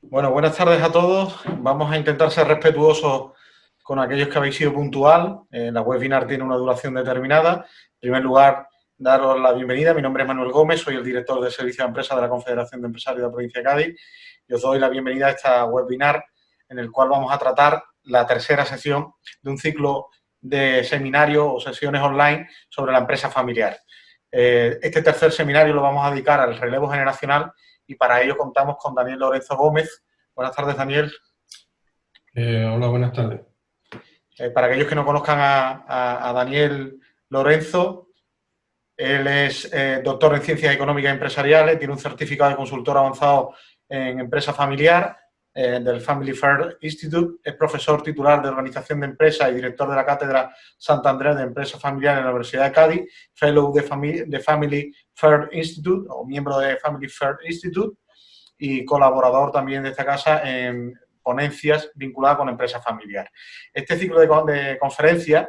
Bueno, buenas tardes a todos. Vamos a intentar ser respetuosos con aquellos que habéis sido puntual. La webinar tiene una duración determinada. En primer lugar, daros la bienvenida. Mi nombre es Manuel Gómez, soy el director de Servicio de Empresas de la Confederación de Empresarios de la Provincia de Cádiz y os doy la bienvenida a esta webinar en el cual vamos a tratar la tercera sesión de un ciclo de seminarios o sesiones online sobre la empresa familiar. Este tercer seminario lo vamos a dedicar al relevo generacional y para ello contamos con Daniel Lorenzo Gómez. Buenas tardes, Daniel. Hola, buenas tardes. Para aquellos que no conozcan a Daniel Lorenzo, él es doctor en Ciencias Económicas y Empresariales, tiene un certificado de consultor avanzado en empresa familiar del Family Fair Institute, es profesor titular de Organización de Empresas y director de la Cátedra Sant Andrés de Empresa Familiar en la Universidad de Cádiz, fellow de Family Fair Institute o miembro de Family Fair Institute y colaborador también de esta casa en ponencias vinculadas con empresa familiar. Este ciclo de conferencias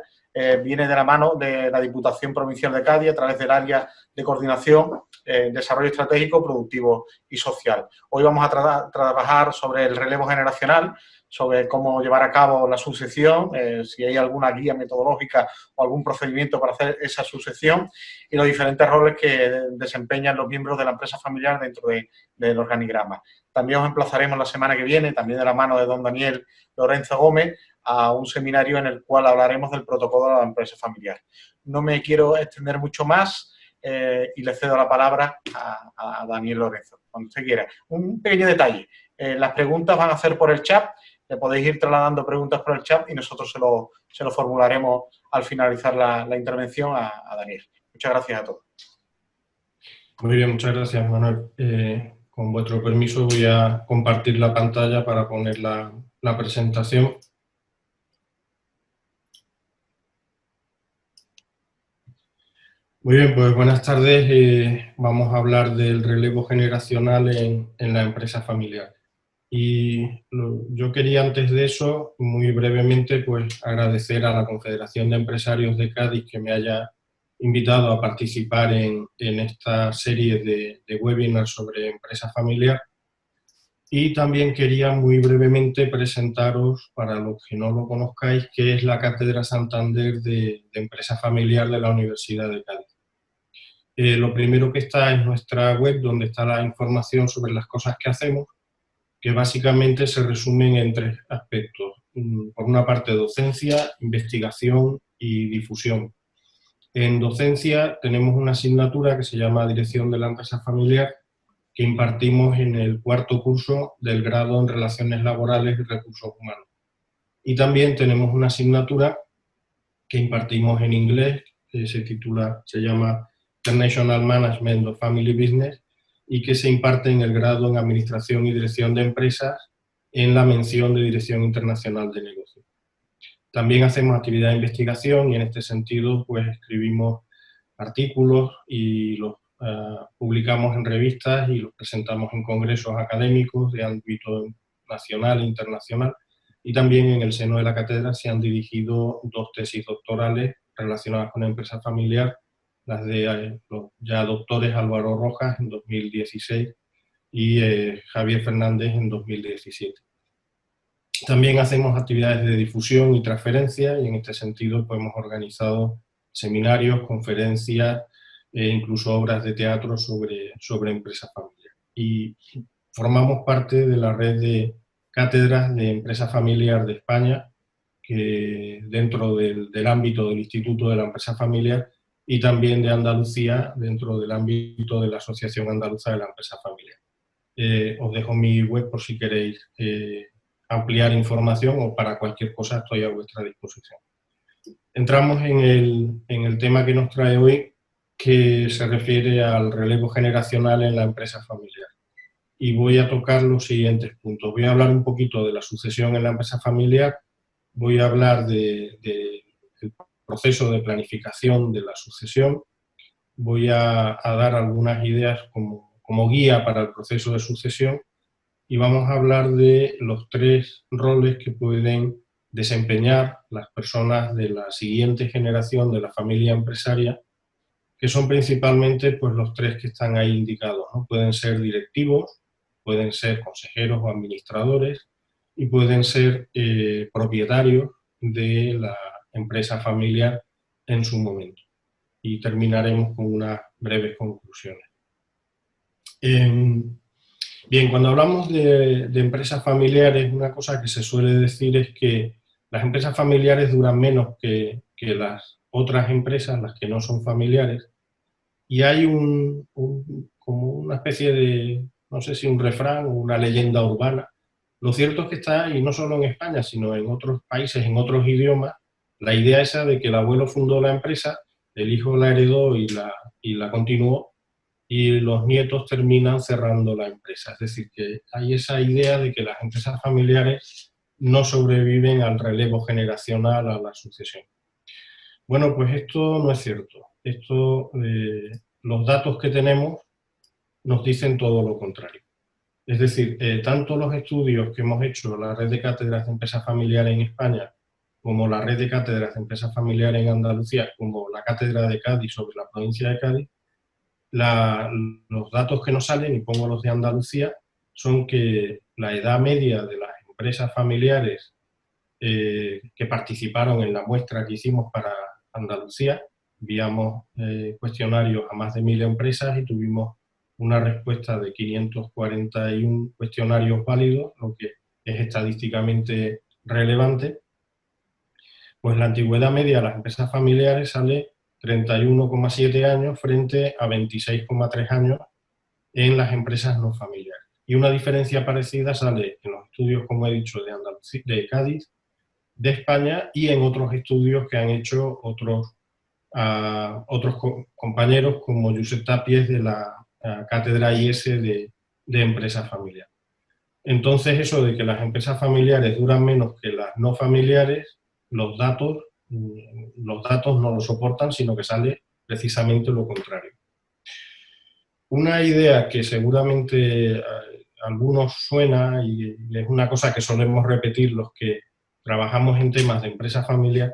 viene de la mano de la Diputación Provincial de Cádiz a través del área de coordinación, desarrollo estratégico, productivo y social. Hoy vamos a trabajar sobre el relevo generacional, sobre cómo llevar a cabo la sucesión, si hay alguna guía metodológica o algún procedimiento para hacer esa sucesión y los diferentes roles que desempeñan los miembros de la empresa familiar dentro del organigrama. También os emplazaremos la semana que viene, también de la mano de don Daniel Lorenzo Gómez, a un seminario en el cual hablaremos del protocolo de la empresa familiar. No me quiero extender mucho más y le cedo la palabra a Daniel Lorenzo, cuando usted quiera. Un pequeño detalle, las preguntas van a ser por el chat, le podéis ir trasladando preguntas por el chat y nosotros se lo formularemos al finalizar la intervención a Daniel. Muchas gracias a todos. Muy bien, muchas gracias, Manuel. Con vuestro permiso voy a compartir la pantalla para poner la presentación. Muy bien, pues buenas tardes. Vamos a hablar del relevo generacional en la empresa familiar. Y yo quería antes de eso, muy brevemente, pues agradecer a la Confederación de Empresarios de Cádiz que me haya invitado a participar en esta serie de webinars sobre empresa familiar. Y también quería muy brevemente presentaros, para los que no lo conozcáis, qué es la Cátedra Santander de Empresa Familiar de la Universidad de Cádiz. Lo primero que está es nuestra web, donde está la información sobre las cosas que hacemos, que básicamente se resumen en tres aspectos. Por una parte, docencia, investigación y difusión. En docencia tenemos una asignatura que se llama Dirección de la Empresa Familiar, que impartimos en el cuarto curso del grado en Relaciones Laborales y Recursos Humanos. Y también tenemos una asignatura que impartimos en inglés, que se llama International Management of Family Business, y que se imparte en el grado en Administración y Dirección de Empresas en la mención de Dirección Internacional de Negocios. También hacemos actividad de investigación y en este sentido pues escribimos artículos y los publicamos en revistas y los presentamos en congresos académicos de ámbito nacional e internacional, y también en el seno de la cátedra se han dirigido 2 tesis doctorales relacionadas con la empresa familiar, las de los ya doctores Álvaro Rojas en 2016 y Javier Fernández en 2017. También hacemos actividades de difusión y transferencia y en este sentido pues, hemos organizado seminarios, conferencias e incluso obras de teatro sobre empresa familiar. Y formamos parte de la red de cátedras de empresa familiar de España, que dentro del ámbito del Instituto de la Empresa Familiar, y también de Andalucía dentro del ámbito de la Asociación Andaluza de la Empresa Familiar. Os dejo mi web por si queréis ampliar información o para cualquier cosa estoy a vuestra disposición. Entramos en el tema que nos trae hoy, que se refiere al relevo generacional en la empresa familiar. Y voy a tocar los siguientes puntos. Voy a hablar un poquito de la sucesión en la empresa familiar, voy a hablar del proceso de planificación de la sucesión, voy a dar algunas ideas como guía para el proceso de sucesión y vamos a hablar de los 3 roles que pueden desempeñar las personas de la siguiente generación de la familia empresaria, que son principalmente pues, los 3 que están ahí indicados, ¿no? Pueden ser directivos, pueden ser consejeros o administradores y pueden ser propietarios de la empresa familiar en su momento. Y terminaremos con unas breves conclusiones. Bien, cuando hablamos de empresas familiares, una cosa que se suele decir es que las empresas familiares duran menos que las otras empresas, las que no son familiares, y hay como una especie de, no sé si un refrán o una leyenda urbana. Lo cierto es que está, y no solo en España, sino en otros países, en otros idiomas, la idea esa de que el abuelo fundó la empresa, el hijo la heredó y la continuó, y los nietos terminan cerrando la empresa. Es decir, que hay esa idea de que las empresas familiares no sobreviven al relevo generacional, a la sucesión. Bueno, pues esto no es cierto. Los datos que tenemos nos dicen todo lo contrario. Es decir, tanto los estudios que hemos hecho, la red de cátedras de empresas familiares en España, como la red de cátedras de empresas familiares en Andalucía, como la cátedra de Cádiz sobre la provincia de Cádiz, los datos que nos salen, y pongo los de Andalucía, son que la edad media de las empresas familiares que participaron en la muestra que hicimos para Andalucía, enviamos cuestionarios a más de 1000 empresas y tuvimos una respuesta de 541 cuestionarios válidos, lo que es estadísticamente relevante. Pues la antigüedad media de las empresas familiares sale 31,7 años frente a 26,3 años en las empresas no familiares. Y una diferencia parecida sale en los estudios, como he dicho, de Andalucía, de Cádiz, de España, y en otros estudios que han hecho otros compañeros, como Josep Tapies de la cátedra IS de empresas familiares. Entonces, eso de que las empresas familiares duran menos que las no familiares, los datos no lo soportan, sino que sale precisamente lo contrario. Una idea que seguramente a algunos suena, y es una cosa que solemos repetir los que trabajamos en temas de empresa familiar,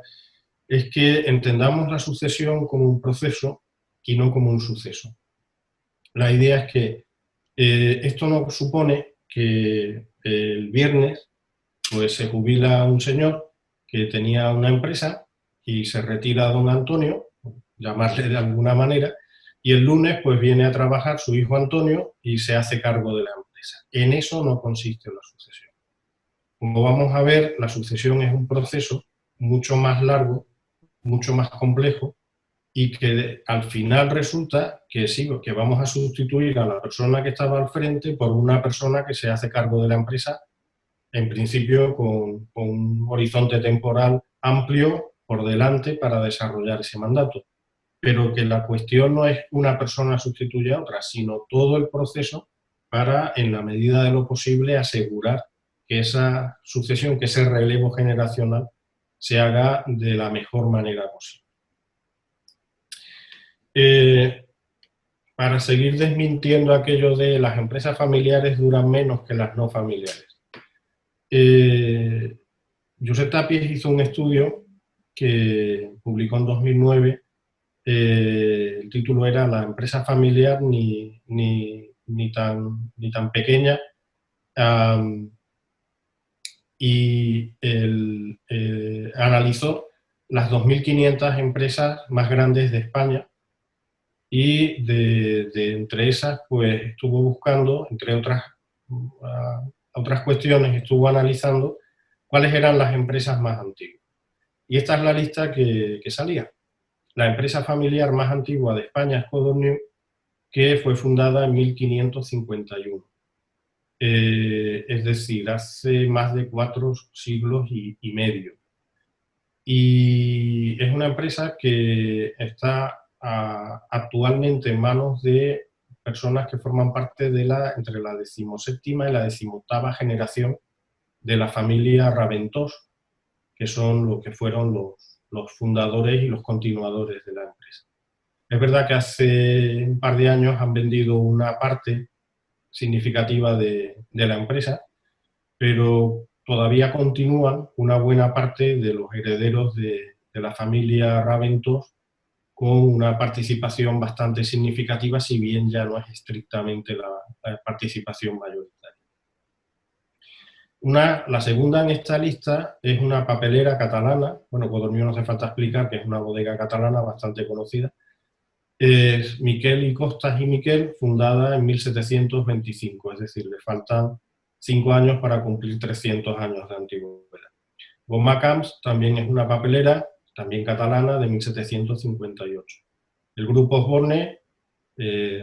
es que entendamos la sucesión como un proceso y no como un suceso. La idea es que esto no supone que el viernes pues se jubila un señor que tenía una empresa y se retira don Antonio, llamarle de alguna manera, y el lunes pues viene a trabajar su hijo Antonio y se hace cargo de la empresa. En eso no consiste la sucesión. Como vamos a ver, la sucesión es un proceso mucho más largo, mucho más complejo, y que al final resulta que sí, que vamos a sustituir a la persona que estaba al frente por una persona que se hace cargo de la empresa, en principio con un horizonte temporal amplio por delante para desarrollar ese mandato. Pero que la cuestión no es una persona sustituye a otra, sino todo el proceso para, en la medida de lo posible, asegurar que esa sucesión, que ese relevo generacional se haga de la mejor manera posible. Para seguir desmintiendo aquello de las empresas familiares duran menos que las no familiares. Josep Tapies hizo un estudio que publicó en 2009. El título era La empresa familiar ni tan pequeña, y analizó las 2.500 empresas más grandes de España, y entre esas pues estuvo buscando, entre otras cuestiones, estuvo analizando cuáles eran las empresas más antiguas. Y esta es la lista que salía. La empresa familiar más antigua de España es Codorniu, que fue fundada en 1551. Es decir, hace más de 4 siglos y medio. Y es una empresa que está actualmente en manos de personas que forman parte de entre la 17ª y la 18ª generación de la familia Raventós, que son lo que fueron los fundadores y los continuadores de la empresa. Es verdad que hace un par de años han vendido una parte significativa de la empresa, pero todavía continúan una buena parte de los herederos de la familia Raventós con una participación bastante significativa, si bien ya no es estrictamente la participación mayoritaria. La segunda en esta lista es una papelera catalana. Bueno, Codorniu no hace falta explicar que es una bodega catalana bastante conocida. Es Miquel y Costas y Miquel, fundada en 1725, es decir, le faltan 5 años para cumplir 300 años de antigüedad. Gomacams también es una papelera, también catalana, de 1758. El grupo Osborne,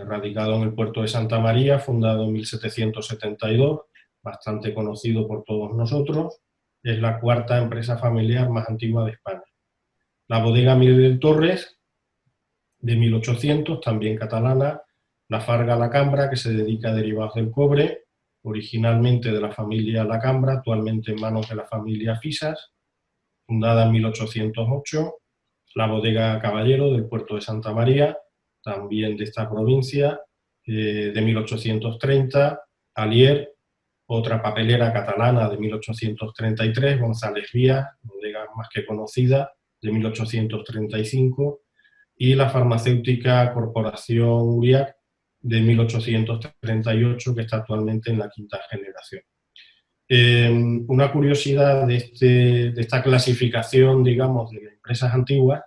radicado en el puerto de Santa María, fundado en 1772, bastante conocido por todos nosotros, es la cuarta empresa familiar más antigua de España. La bodega Miguel Torres, de 1800, también catalana. La Farga La Cambra, que se dedica a derivados del cobre, originalmente de la familia La Cambra, actualmente en manos de la familia Fisas, fundada en 1808. La bodega Caballero, del puerto de Santa María, también de esta provincia, de 1830. Alier, otra papelera catalana, de 1833. González Vías, bodega más que conocida, de 1835. Y la farmacéutica Corporación Uriac, de 1838, que está actualmente en la quinta generación. Una curiosidad de esta clasificación, digamos, de empresas antiguas,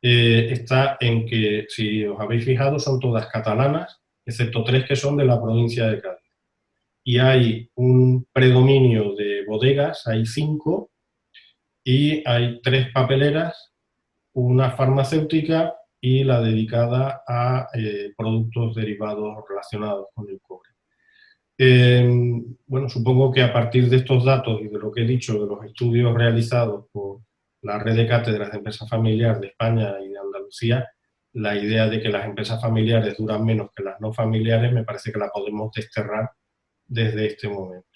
está en que, si os habéis fijado, son todas catalanas, excepto 3 que son de la provincia de Cádiz. Y hay un predominio de bodegas, hay 5, y hay 3 papeleras, una farmacéutica y la dedicada a productos derivados relacionados con el cobre. Bueno, supongo que a partir de estos datos y de lo que he dicho, de los estudios realizados por la red de cátedras de empresas familiares de España y de Andalucía, la idea de que las empresas familiares duran menos que las no familiares me parece que la podemos desterrar desde este momento.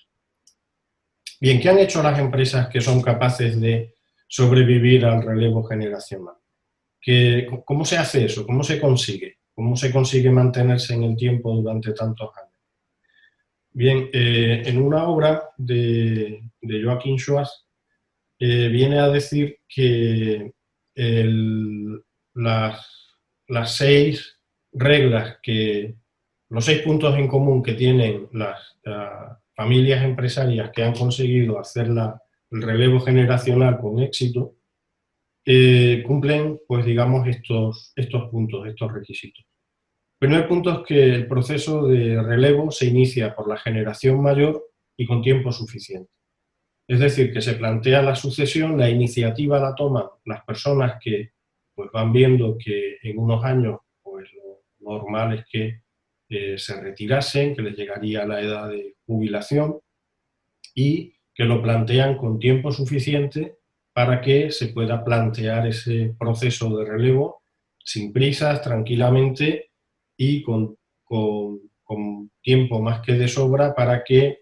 Bien, ¿qué han hecho las empresas que son capaces de sobrevivir al relevo generacional? ¿Cómo se hace eso? ¿Cómo se consigue? ¿Cómo se consigue mantenerse en el tiempo durante tantos años? Bien, en una obra de Joachim Schwartz viene a decir que las 6 reglas, los 6 puntos en común que tienen las familias empresarias que han conseguido hacer el relevo generacional con éxito, cumplen, pues digamos, estos puntos, estos requisitos. El primer punto es que el proceso de relevo se inicia por la generación mayor y con tiempo suficiente. Es decir, que se plantea la sucesión, la iniciativa la toman las personas que pues, van viendo que en unos años pues, lo normal es que se retirasen, que les llegaría la edad de jubilación y que lo plantean con tiempo suficiente para que se pueda plantear ese proceso de relevo sin prisas, tranquilamente y con tiempo más que de sobra para que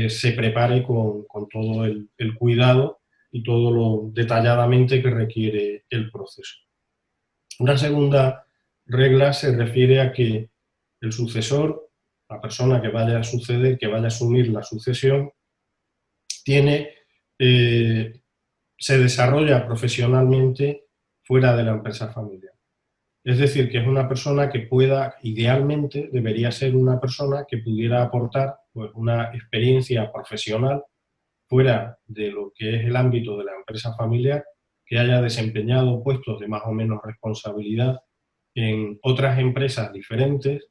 se prepare con todo el cuidado y todo lo detalladamente que requiere el proceso. Una segunda regla se refiere a que el sucesor, la persona que vaya a suceder, que vaya a asumir la sucesión, se desarrolla profesionalmente fuera de la empresa familiar. Es decir, que es una persona que pueda, idealmente, debería ser una persona que pudiera aportar pues, una experiencia profesional fuera de lo que es el ámbito de la empresa familiar, que haya desempeñado puestos de más o menos responsabilidad en otras empresas diferentes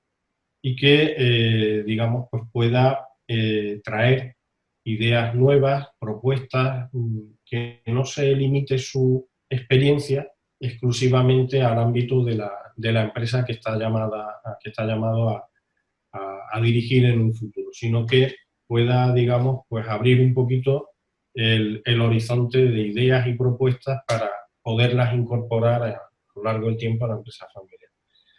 y que, digamos, pues pueda traer ideas nuevas, propuestas, que no se limite su experiencia exclusivamente al ámbito de la empresa que está llamado a dirigir en un futuro, sino que pueda, digamos, pues abrir un poquito el horizonte de ideas y propuestas para poderlas incorporar a lo largo del tiempo a la empresa familiar.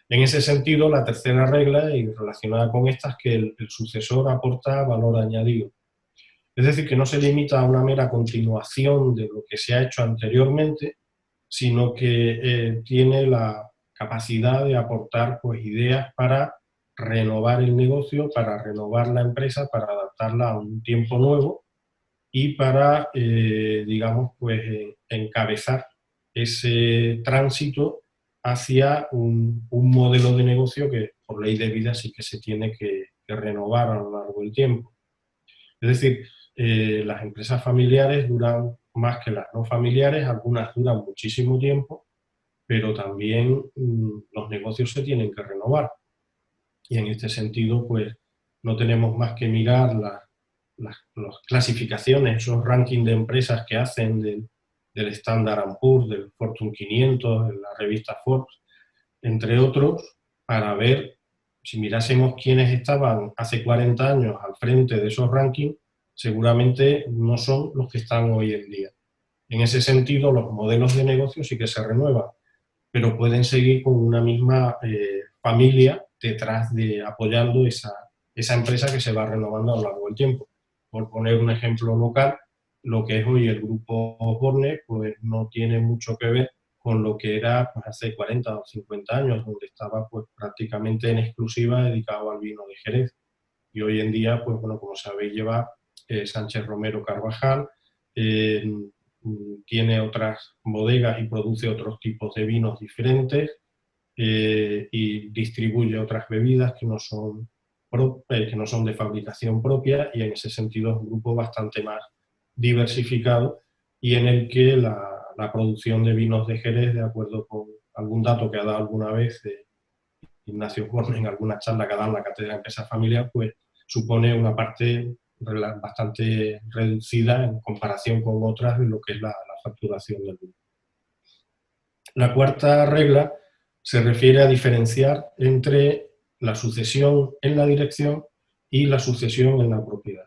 En ese sentido, la tercera regla, y relacionada con esta, es que el sucesor aporta valor añadido. Es decir, que no se limita a una mera continuación de lo que se ha hecho anteriormente, sino que tiene la capacidad de aportar pues, ideas para renovar el negocio, para renovar la empresa, para adaptarla a un tiempo nuevo y para, digamos, pues, encabezar ese tránsito hacia un modelo de negocio que por ley de vida sí que se tiene que renovar a lo largo del tiempo. Es decir, las empresas familiares duran más que las no familiares, algunas duran muchísimo tiempo, pero también los negocios se tienen que renovar. Y en este sentido, pues no tenemos más que mirar las clasificaciones, esos rankings de empresas que hacen del Standard & Poor's, del Fortune 500, de la revista Forbes, entre otros, para ver, si mirásemos quiénes estaban hace 40 años al frente de esos rankings, seguramente no son los que están hoy en día. En ese sentido, los modelos de negocio sí que se renuevan, pero pueden seguir con una misma familia detrás de apoyando esa empresa que se va renovando a lo largo del tiempo. Por poner un ejemplo local, lo que es hoy el grupo Osborne, pues no tiene mucho que ver con lo que era pues, hace 40 o 50 años, donde estaba pues, prácticamente en exclusiva dedicado al vino de Jerez. Y hoy en día, pues bueno, como sabéis, lleva Sánchez Romero Carvajal, tiene otras bodegas y produce otros tipos de vinos diferentes y distribuye otras bebidas que no son de fabricación propia, y en ese sentido es un grupo bastante más diversificado y en el que la producción de vinos de Jerez, de acuerdo con algún dato que ha dado alguna vez Ignacio Borne en alguna charla que ha dado en la Cátedra de Empresa Familiar, pues supone una parte bastante reducida en comparación con otras de lo que es la facturación del grupo. La cuarta regla se refiere a diferenciar entre la sucesión en la dirección y la sucesión en la propiedad.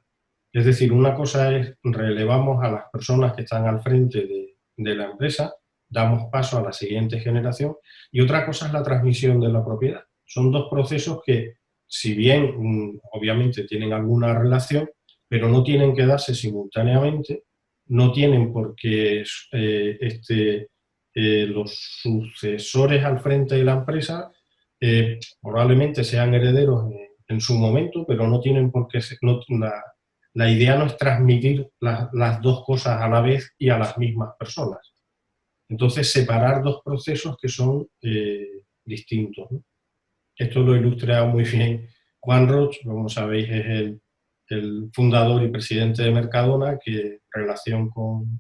Es decir, una cosa es relevamos a las personas que están al frente de la empresa, damos paso a la siguiente generación, y otra cosa es la transmisión de la propiedad. Son dos procesos que, si bien obviamente tienen alguna relación, pero no tienen que darse simultáneamente, no tienen por qué los sucesores al frente de la empresa probablemente sean herederos en su momento, pero no tienen por qué ser, la idea no es transmitir las dos cosas a la vez y a las mismas personas. Entonces, separar dos procesos que son distintos, ¿no? Esto lo ilustra muy bien Juan Roch, como sabéis, es el fundador y presidente de Mercadona, que en relación con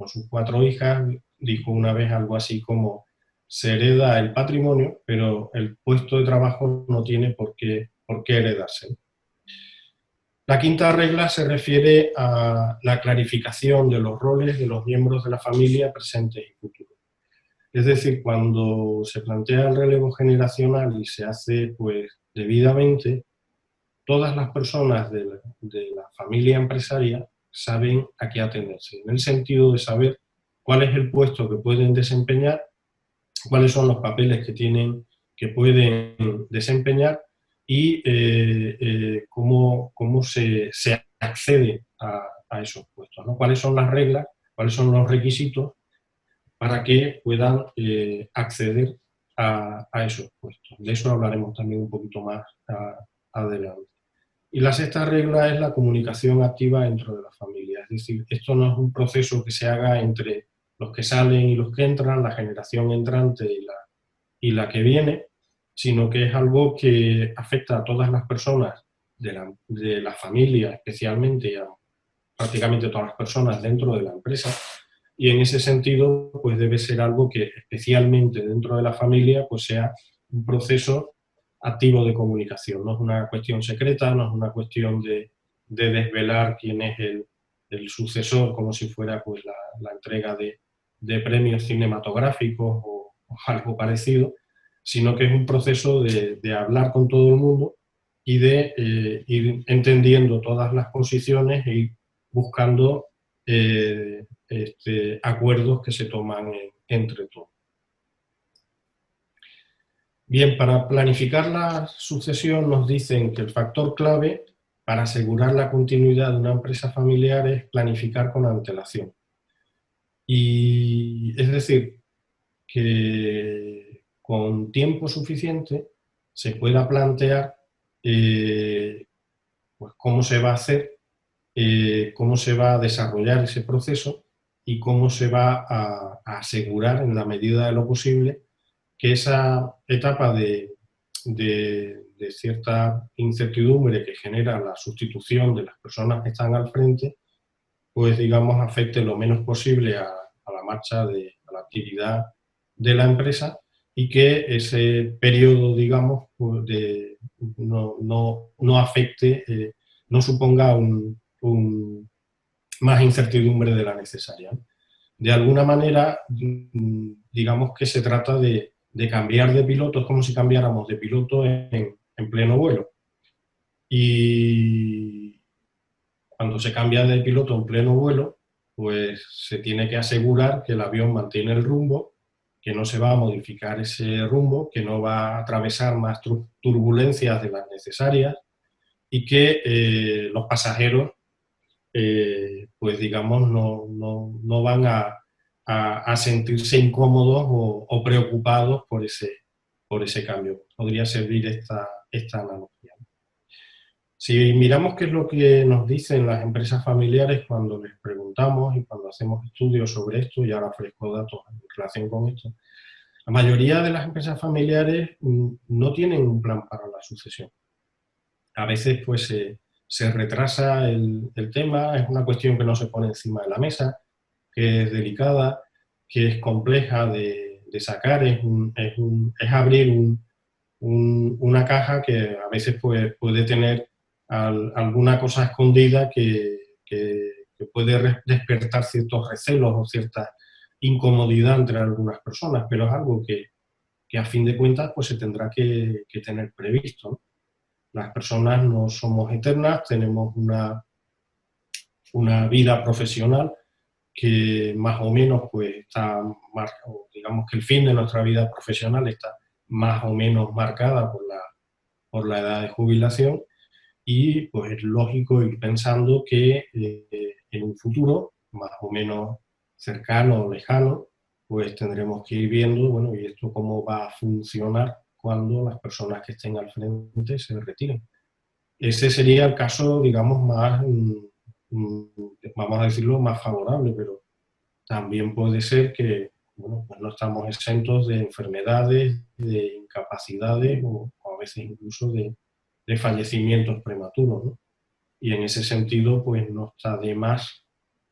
sus 4 hijas dijo una vez algo así como: se hereda el patrimonio, pero el puesto de trabajo no tiene por qué heredarse. La quinta regla se refiere a la clarificación de los roles de los miembros de la familia presentes y futuros. Es decir, cuando se plantea el relevo generacional y se hace pues debidamente, todas las personas de la familia empresaria saben a qué atenderse, en el sentido de saber cuál es el puesto que pueden desempeñar, cuáles son los papeles que pueden desempeñar y cómo se accede a esos puestos, ¿no? Cuáles son las reglas, cuáles son los requisitos para que puedan acceder a esos puestos. De eso hablaremos también un poquito más adelante. Y la sexta regla es la comunicación activa dentro de la familia. Es decir, esto no es un proceso que se haga entre los que salen y los que entran, la generación entrante y la que viene, sino que es algo que afecta a todas las personas de la familia, especialmente, y a prácticamente todas las personas dentro de la empresa. Y en ese sentido, pues debe ser algo que especialmente dentro de la familia, pues sea un proceso activo de comunicación. No es una cuestión secreta, no es una cuestión de desvelar quién es el sucesor, como si fuera pues la entrega de premios cinematográficos o algo parecido, sino que es un proceso de hablar con todo el mundo y de ir entendiendo todas las posiciones e ir buscando acuerdos que se toman entre todos. Bien, para planificar la sucesión nos dicen que el factor clave para asegurar la continuidad de una empresa familiar es planificar con antelación. Y es decir, que con tiempo suficiente se pueda plantear pues cómo se va a hacer, cómo se va a desarrollar ese proceso y cómo se va a asegurar en la medida de lo posible que esa etapa de cierta incertidumbre que genera la sustitución de las personas que están al frente pues digamos, afecte lo menos posible a la marcha a la actividad de la empresa, y que ese periodo, digamos, pues no afecte, no suponga más incertidumbre de la necesaria, ¿no? De alguna manera, digamos que se trata de cambiar de piloto, es como si cambiáramos de piloto en pleno vuelo. Y cuando se cambia de piloto en pleno vuelo, pues se tiene que asegurar que el avión mantiene el rumbo, que no se va a modificar ese rumbo, que no va a atravesar más turbulencias de las necesarias, y que los pasajeros, pues digamos, no van a sentirse incómodos o preocupados por ese cambio. Podría servir esta analogía. Si miramos qué es lo que nos dicen las empresas familiares cuando les preguntamos y cuando hacemos estudios sobre esto, y ahora ofrezco datos en relación con esto, la mayoría de las empresas familiares no tienen un plan para la sucesión. A veces pues se retrasa el tema, es una cuestión que no se pone encima de la mesa, que es delicada, que es compleja de sacar, es abrir una caja que a veces pues, puede tener alguna cosa escondida que puede despertar ciertos recelos o cierta incomodidad entre algunas personas, pero es algo que a fin de cuentas pues se tendrá que tener previsto, ¿no? Las personas no somos eternas, tenemos una vida profesional que más o menos pues está, digamos que el fin de nuestra vida profesional está más o menos marcada por la edad de jubilación, y pues es lógico ir pensando que en un futuro más o menos cercano o lejano, pues tendremos que ir viendo, bueno, y esto cómo va a funcionar cuando las personas que estén al frente se retiren. Ese sería el caso, digamos, más, vamos a decirlo, más favorable, pero también puede ser que, bueno, pues no estamos exentos de enfermedades, de incapacidades o a veces incluso de fallecimientos prematuros, ¿no? Y en ese sentido, pues no está de más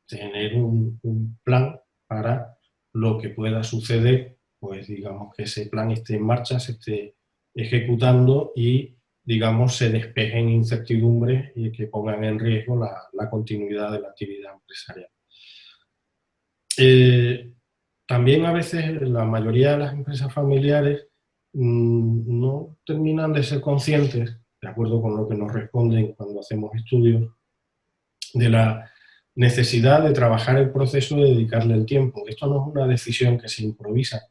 tener un plan para lo que pueda suceder, pues digamos que ese plan esté en marcha, se esté ejecutando y, digamos, se despejen incertidumbres y que pongan en riesgo la continuidad de la actividad empresarial. También a veces la mayoría de las empresas familiares no terminan de ser conscientes, de acuerdo con lo que nos responden cuando hacemos estudios, de la necesidad de trabajar el proceso y dedicarle el tiempo. Esto no es una decisión que se improvisa.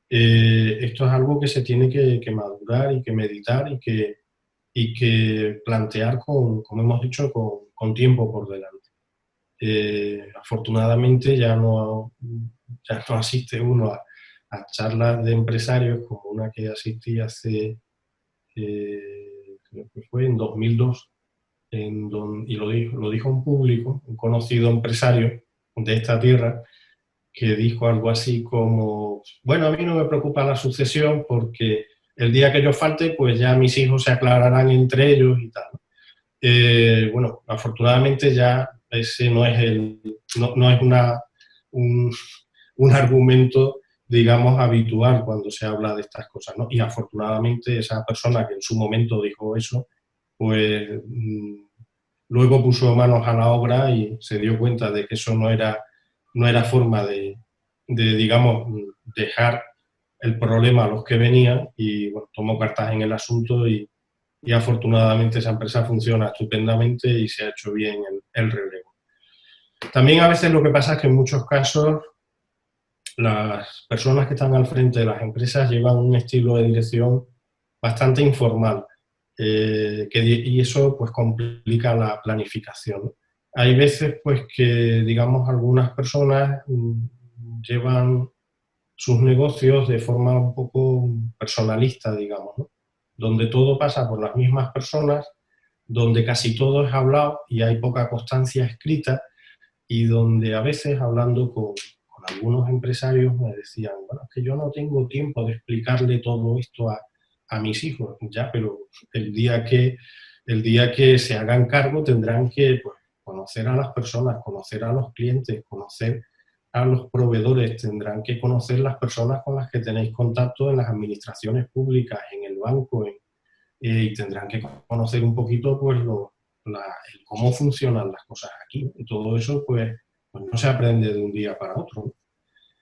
Esto es algo que se tiene que madurar y que meditar y que plantear, como hemos dicho, con tiempo por delante. Afortunadamente ya no asiste uno a charlas de empresarios como una que asistí hace, creo que fue en 2002, y lo dijo un público, un conocido empresario de esta tierra, que dijo algo así como, bueno, a mí no me preocupa la sucesión porque el día que yo falte, pues ya mis hijos se aclararán entre ellos y tal. Bueno, afortunadamente ya ese no es, no es un argumento, digamos, habitual cuando se habla de estas cosas, ¿no? Y afortunadamente esa persona que en su momento dijo eso, pues luego puso manos a la obra y se dio cuenta de que eso no era forma de, digamos, dejar el problema a los que venían, y bueno, tomó cartas en el asunto y afortunadamente esa empresa funciona estupendamente y se ha hecho bien el relevo. También a veces lo que pasa es que en muchos casos las personas que están al frente de las empresas llevan un estilo de dirección bastante informal, y eso pues complica la planificación. Hay veces pues que, digamos, algunas personas llevan sus negocios de forma un poco personalista, digamos, ¿no? Donde todo pasa por las mismas personas, donde casi todo es hablado y hay poca constancia escrita, y donde a veces, hablando con algunos empresarios, me decían, bueno, es que yo no tengo tiempo de explicarle todo esto a mis hijos, ya, pero el día que se hagan cargo tendrán que, pues, conocer a las personas, conocer a los clientes, conocer a los proveedores, tendrán que conocer las personas con las que tenéis contacto en las administraciones públicas, en el banco, y tendrán que conocer un poquito pues cómo funcionan las cosas aquí. Y todo eso pues no se aprende de un día para otro, ¿no?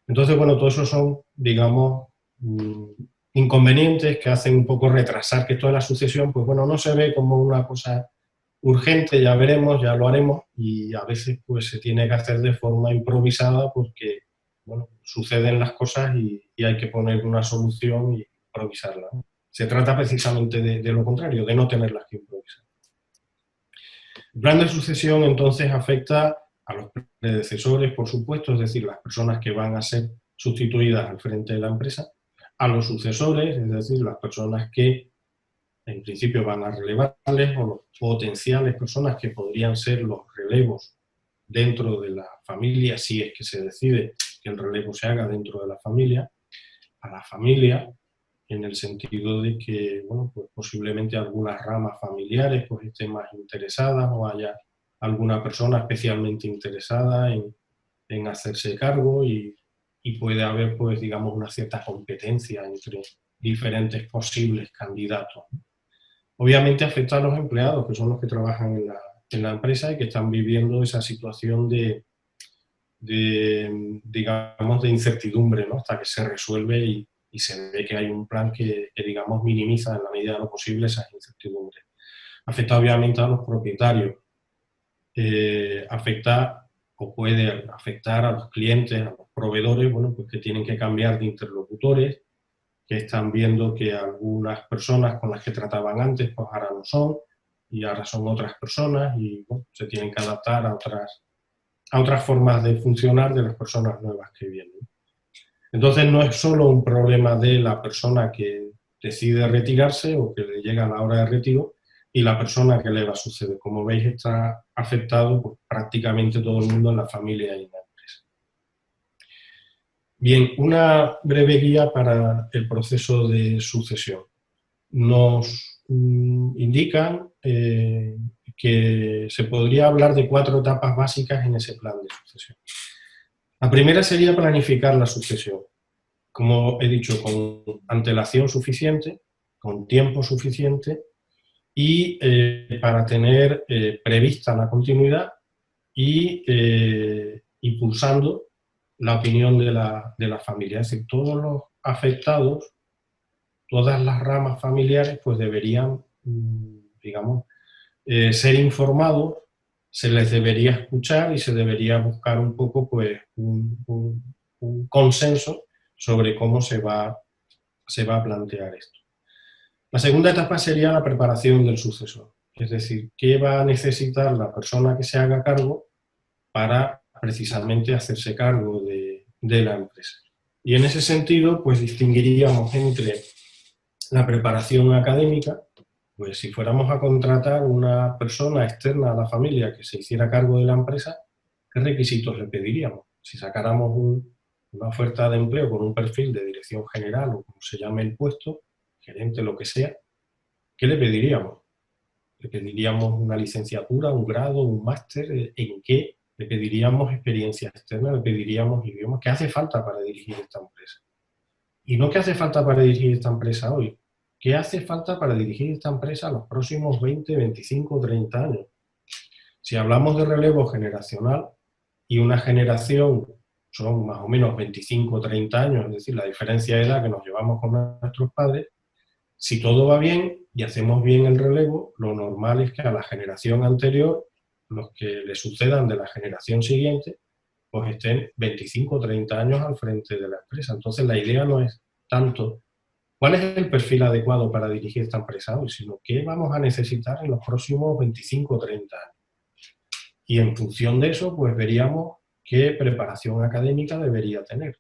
Entonces, bueno, todo eso son, digamos, inconvenientes que hacen un poco retrasar que toda la sucesión, pues bueno, no se ve como una cosa urgente, ya veremos, ya lo haremos, y a veces pues se tiene que hacer de forma improvisada porque, bueno, suceden las cosas y hay que poner una solución y improvisarla, ¿no? Se trata precisamente de lo contrario, de no tenerlas que improvisar. El plan de sucesión entonces afecta a los predecesores, por supuesto, es decir, las personas que van a ser sustituidas al frente de la empresa, a los sucesores, es decir, las personas que en principio van a relevarles, o los potenciales personas que podrían ser los relevos dentro de la familia, si es que se decide que el relevo se haga dentro de la familia, a la familia, en el sentido de que, bueno, pues posiblemente algunas ramas familiares pues estén más interesadas o haya alguna persona especialmente interesada en hacerse cargo y puede haber, pues, digamos, una cierta competencia entre diferentes posibles candidatos. Obviamente afecta a los empleados, que son los que trabajan en la empresa y que están viviendo esa situación digamos, de incertidumbre, ¿no? Hasta que se resuelve y se ve que hay un plan que, digamos, minimiza en la medida de lo posible esas incertidumbres. Afecta obviamente a los propietarios, afecta o puede afectar a los clientes, a los proveedores, bueno, pues que tienen que cambiar de interlocutores, que están viendo que algunas personas con las que trataban antes, pues ahora no son, y ahora son otras personas, y bueno, se tienen que adaptar a otras formas de funcionar de las personas nuevas que vienen. Entonces no es solo un problema de la persona que decide retirarse o que le llega la hora de retiro y la persona que le va a suceder. Como veis, está afectado pues, prácticamente todo el mundo en la familia y en la empresa. Bien, una breve guía para el proceso de sucesión. Nos indican que se podría hablar de 4 etapas básicas en ese plan de sucesión. La primera sería planificar la sucesión, como he dicho, con antelación suficiente, con tiempo suficiente y para tener prevista la continuidad y impulsando la opinión de la familia. Es decir, todos los afectados, todas las ramas familiares, pues deberían, digamos, ser informados, se les debería escuchar y se debería buscar un poco, pues, un consenso sobre cómo se va a plantear esto. La segunda etapa sería la preparación del sucesor, es decir, qué va a necesitar la persona que se haga cargo para precisamente hacerse cargo de la empresa. Y en ese sentido, pues distinguiríamos entre la preparación académica, pues si fuéramos a contratar una persona externa a la familia que se hiciera cargo de la empresa, ¿qué requisitos le pediríamos? Si sacáramos una oferta de empleo con un perfil de dirección general o como se llame el puesto, gerente, lo que sea, ¿qué le pediríamos? ¿Le pediríamos una licenciatura, un grado, un máster? ¿En qué? ¿Le pediríamos experiencia externa? ¿Le pediríamos idiomas? ¿Qué hace falta para dirigir esta empresa? Y no qué hace falta para dirigir esta empresa hoy, ¿qué hace falta para dirigir esta empresa los próximos 20, 25, 30 años? Si hablamos de relevo generacional y una generación son más o menos 25 o 30 años, es decir, la diferencia de edad que nos llevamos con nuestros padres, si todo va bien y hacemos bien el relevo, lo normal es que a la generación anterior, los que le sucedan de la generación siguiente, pues estén 25 o 30 años al frente de la empresa. Entonces la idea no es tanto cuál es el perfil adecuado para dirigir esta empresa hoy, sino qué vamos a necesitar en los próximos 25 o 30 años. Y en función de eso, pues veríamos qué preparación académica debería tener.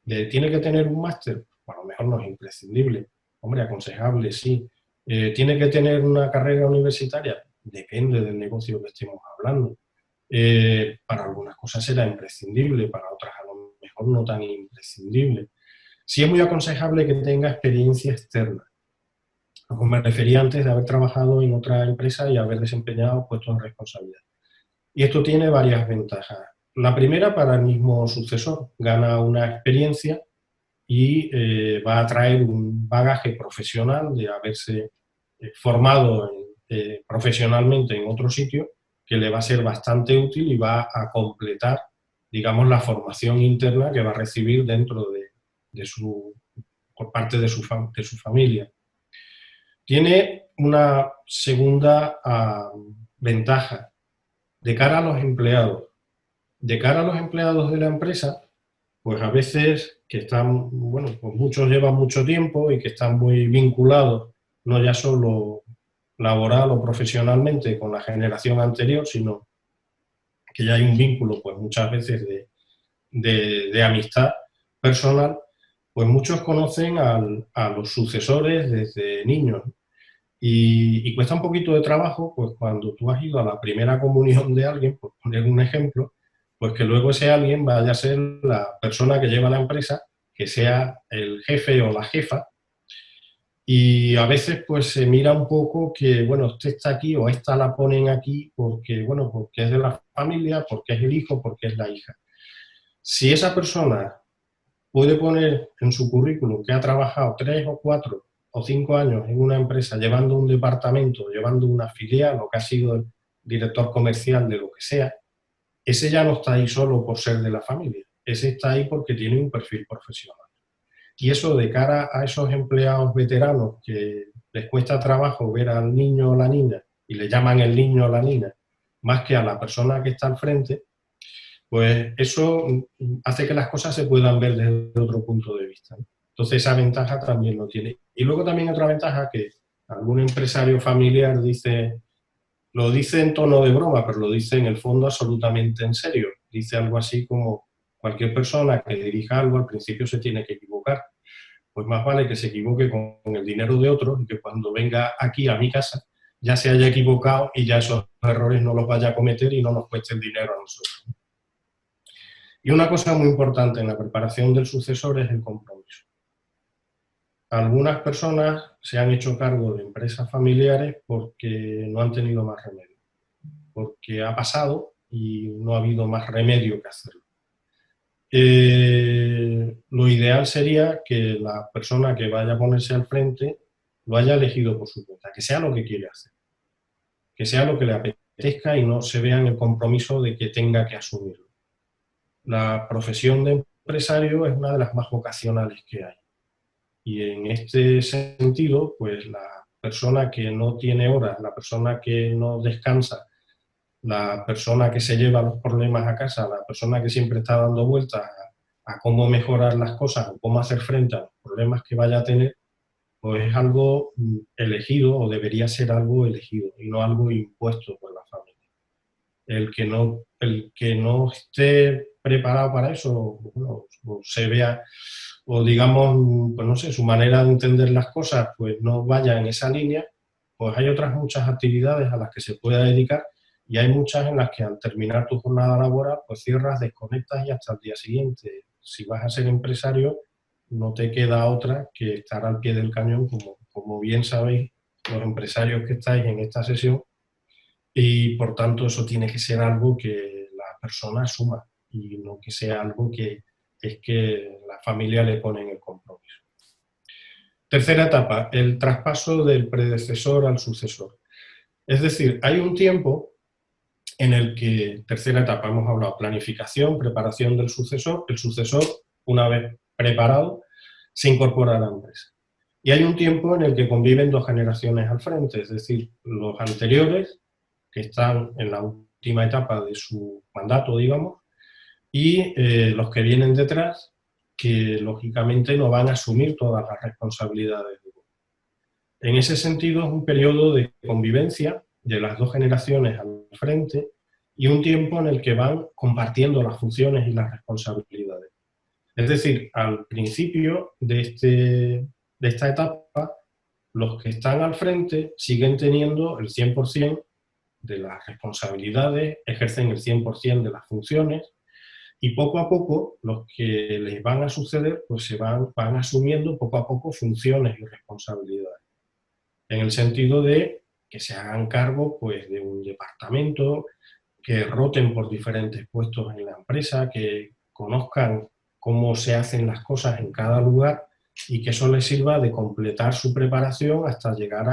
¿Tiene que tener un máster? Bueno, a lo mejor no es imprescindible. Hombre, aconsejable, sí. ¿Tiene que tener una carrera universitaria? Depende del negocio que estemos hablando. Para algunas cosas será imprescindible, para otras a lo mejor no tan imprescindible. Sí es muy aconsejable que tenga experiencia externa. Como me refería antes de haber trabajado en otra empresa y haber desempeñado puestos de responsabilidad. Y esto tiene varias ventajas. La primera, para el mismo sucesor, gana una experiencia y va a traer un bagaje profesional de haberse formado profesionalmente en otro sitio, que le va a ser bastante útil y va a completar, digamos, la formación interna que va a recibir dentro por parte de su familia. Tiene una segunda ventaja de cara a los empleados. De cara a los empleados de la empresa, pues a veces que están, bueno, pues muchos llevan mucho tiempo y que están muy vinculados, no ya solo laboral o profesionalmente con la generación anterior, sino que ya hay un vínculo, pues muchas veces de amistad personal, pues muchos conocen a los sucesores desde niños. Y cuesta un poquito de trabajo, pues cuando tú has ido a la primera comunión de alguien, por poner un ejemplo, pues que luego ese alguien vaya a ser la persona que lleva la empresa, que sea el jefe o la jefa, y a veces pues se mira un poco que, bueno, este está aquí o esta la ponen aquí porque, bueno, porque es de la familia, porque es el hijo, porque es la hija. Si esa persona puede poner en su currículum que ha trabajado 3 o 4 o 5 años en una empresa llevando un departamento, llevando una filial o que ha sido el director comercial de lo que sea, ese ya no está ahí solo por ser de la familia, ese está ahí porque tiene un perfil profesional. Y eso de cara a esos empleados veteranos que les cuesta trabajo ver al niño o la niña y le llaman el niño o la niña, más que a la persona que está al frente, pues eso hace que las cosas se puedan ver desde otro punto de vista, ¿no? Entonces esa ventaja también lo tiene. Y luego también otra ventaja que algún empresario familiar dice, lo dice en tono de broma, pero lo dice en el fondo absolutamente en serio. Dice algo así como, cualquier persona que dirija algo al principio se tiene que equivocar. Pues más vale que se equivoque con el dinero de otros y que cuando venga aquí a mi casa ya se haya equivocado y ya esos errores no los vaya a cometer y no nos cueste el dinero a nosotros. Y una cosa muy importante en la preparación del sucesor es el compromiso. Algunas personas se han hecho cargo de empresas familiares porque no han tenido más remedio, porque ha pasado y no ha habido más remedio que hacerlo. Lo ideal sería que la persona que vaya a ponerse al frente lo haya elegido por su cuenta, que sea lo que quiere hacer, que sea lo que le apetezca y no se vea en el compromiso de que tenga que asumirlo. La profesión de empresario es una de las más vocacionales que hay. Y en este sentido, pues la persona que no tiene horas, la persona que no descansa, la persona que se lleva los problemas a casa, la persona que siempre está dando vueltas a cómo mejorar las cosas o cómo hacer frente a los problemas que vaya a tener, pues es algo elegido o debería ser algo elegido y no algo impuesto por la familia. El que no esté preparado para eso, bueno, o se vea, o digamos, pues no sé, su manera de entender las cosas, pues no vaya en esa línea, pues hay otras muchas actividades a las que se pueda dedicar y hay muchas en las que al terminar tu jornada laboral, pues cierras, desconectas y hasta el día siguiente. Si vas a ser empresario, no te queda otra que estar al pie del cañón, como bien sabéis los empresarios que estáis en esta sesión, y por tanto eso tiene que ser algo que la persona asuma y no que sea algo que es que la familia le pone en el compromiso. Tercera etapa, el traspaso del predecesor al sucesor. Es decir, hay un tiempo en el que, tercera etapa, hemos hablado, planificación, preparación del sucesor. El sucesor, una vez preparado, se incorpora a la empresa. Y hay un tiempo en el que conviven dos generaciones al frente, es decir, los anteriores, que están en la última etapa de su mandato, digamos, y los que vienen detrás, que lógicamente no van a asumir todas las responsabilidades. En ese sentido, es un periodo de convivencia de las dos generaciones al frente y un tiempo en el que van compartiendo las funciones y las responsabilidades. Es decir, al principio de esta etapa, los que están al frente siguen teniendo el 100% de las responsabilidades, ejercen el 100% de las funciones y poco a poco los que les van a suceder pues van asumiendo poco a poco funciones y responsabilidades. En el sentido de que se hagan cargo pues, de un departamento, que roten por diferentes puestos en la empresa, que conozcan cómo se hacen las cosas en cada lugar y que eso les sirva de completar su preparación hasta llegar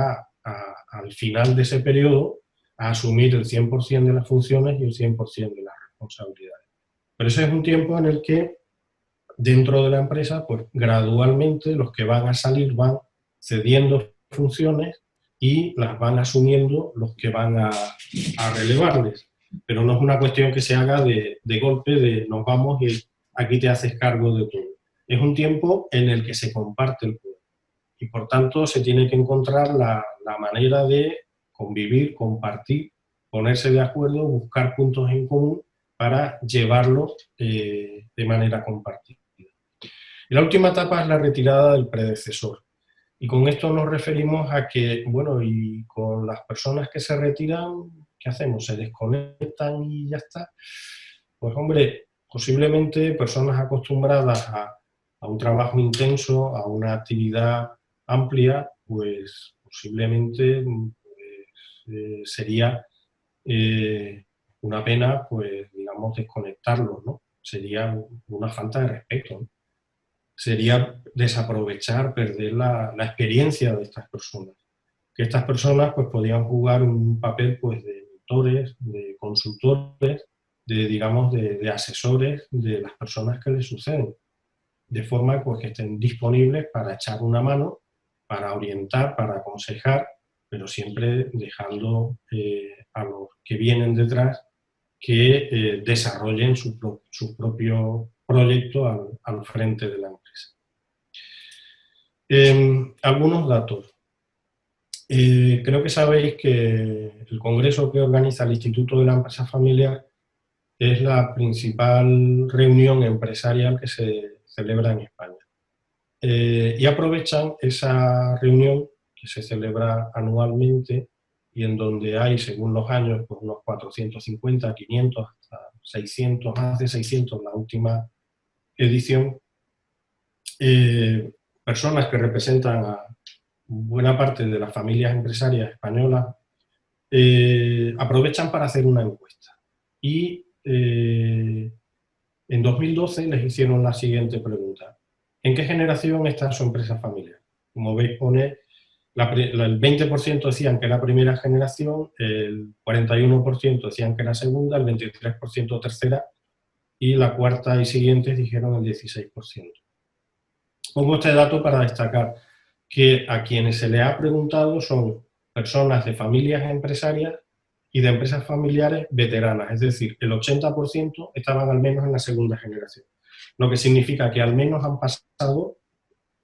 al final de ese periodo a asumir el 100% de las funciones y el 100% de las responsabilidades. Pero ese es un tiempo en el que dentro de la empresa, pues gradualmente los que van a salir van cediendo funciones y las van asumiendo los que van a relevarles. Pero no es una cuestión que se haga de golpe, de nos vamos y aquí te haces cargo de todo. Es un tiempo en el que se comparte el poder y por tanto se tiene que encontrar la manera de convivir, compartir, ponerse de acuerdo, buscar puntos en común para llevarlo de manera compartida. Y la última etapa es la retirada del predecesor. Y con esto nos referimos a que, bueno, y con las personas que se retiran, ¿qué hacemos? ¿Se desconectan y ya está? Pues hombre, posiblemente personas acostumbradas a un trabajo intenso, a una actividad amplia, pues posiblemente sería una pena, pues digamos, desconectarlos, ¿no? Sería una falta de respeto, ¿no? Sería desaprovechar, perder la experiencia de estas personas. Que estas personas pues podían jugar un papel pues de mentores, de consultores, digamos, de asesores de las personas que les suceden. De forma pues que estén disponibles para echar una mano, para orientar, para aconsejar, pero siempre dejando a los que vienen detrás que desarrollen su propio proyecto al frente de la empresa. Algunos datos. Creo que sabéis que el congreso que organiza el Instituto de la Empresa Familiar es la principal reunión empresarial que se celebra en España. Y aprovechan esa reunión que se celebra anualmente y en donde hay, según los años, pues unos 450, 500, hasta 600, más de 600 la última edición, personas que representan a buena parte de las familias empresarias españolas aprovechan para hacer una encuesta. Y en 2012 les hicieron la siguiente pregunta. ¿En qué generación está su empresa familiar? Como veis, pone el 20% decían que era primera generación, el 41% decían que era segunda, el 23% tercera y la cuarta y siguientes dijeron el 16%. Pongo este dato para destacar que a quienes se le ha preguntado son personas de familias empresarias y de empresas familiares veteranas, es decir, el 80% estaban al menos en la segunda generación, lo que significa que al menos han pasado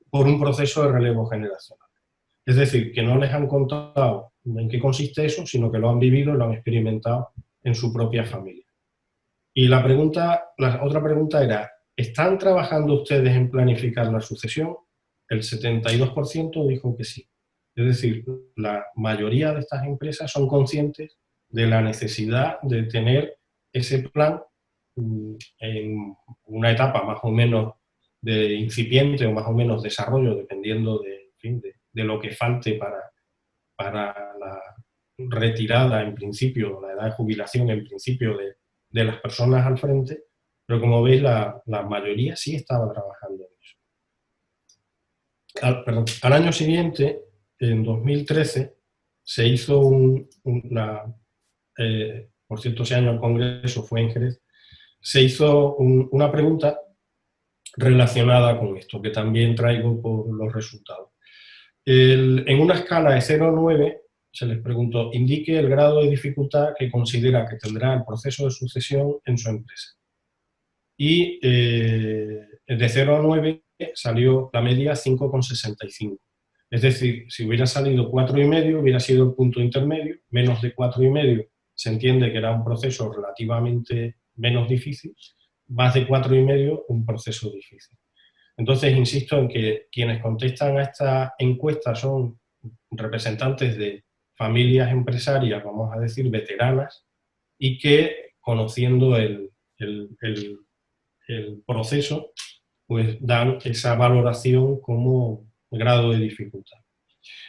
por un proceso de relevo generacional. Es decir, que no les han contado en qué consiste eso, sino que lo han vivido y lo han experimentado en su propia familia. Y la otra pregunta era, ¿están trabajando ustedes en planificar la sucesión? El 72% dijo que sí. Es decir, la mayoría de estas empresas son conscientes de la necesidad de tener ese plan en una etapa más o menos de incipiente o más o menos desarrollo, dependiendo de lo que falte para la retirada en principio, la edad de jubilación en principio de las personas al frente, pero como veis la mayoría sí estaba trabajando en eso. Al año siguiente, en 2013, se hizo por cierto, ese año el congreso fue en Jerez, se hizo una pregunta relacionada con esto, que también traigo por los resultados. En una escala de 0 a 9, se les preguntó, indique el grado de dificultad que considera que tendrá el proceso de sucesión en su empresa. Y de 0 a 9 salió la media 5,65. Es decir, si hubiera salido 4,5 hubiera sido el punto intermedio, menos de 4,5 se entiende que era un proceso relativamente menos difícil, más de 4,5 un proceso difícil. Entonces, insisto en que quienes contestan a esta encuesta son representantes de familias empresarias, vamos a decir, veteranas, y que, conociendo el proceso, pues dan esa valoración como grado de dificultad.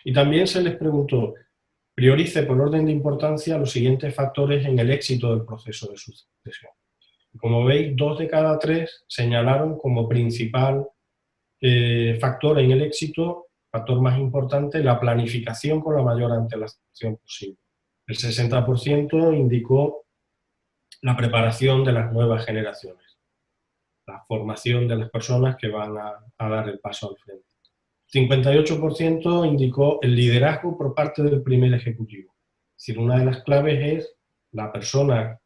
Y también se les preguntó, priorice por orden de importancia los siguientes factores en el éxito del proceso de sucesión. Como veis, 2 de cada 3 señalaron como principal factor en el éxito, factor más importante, la planificación con la mayor antelación posible. El 60% indicó la preparación de las nuevas generaciones, la formación de las personas que van a dar el paso al frente. 58% indicó el liderazgo por parte del primer ejecutivo. Es decir, una de las claves es la persona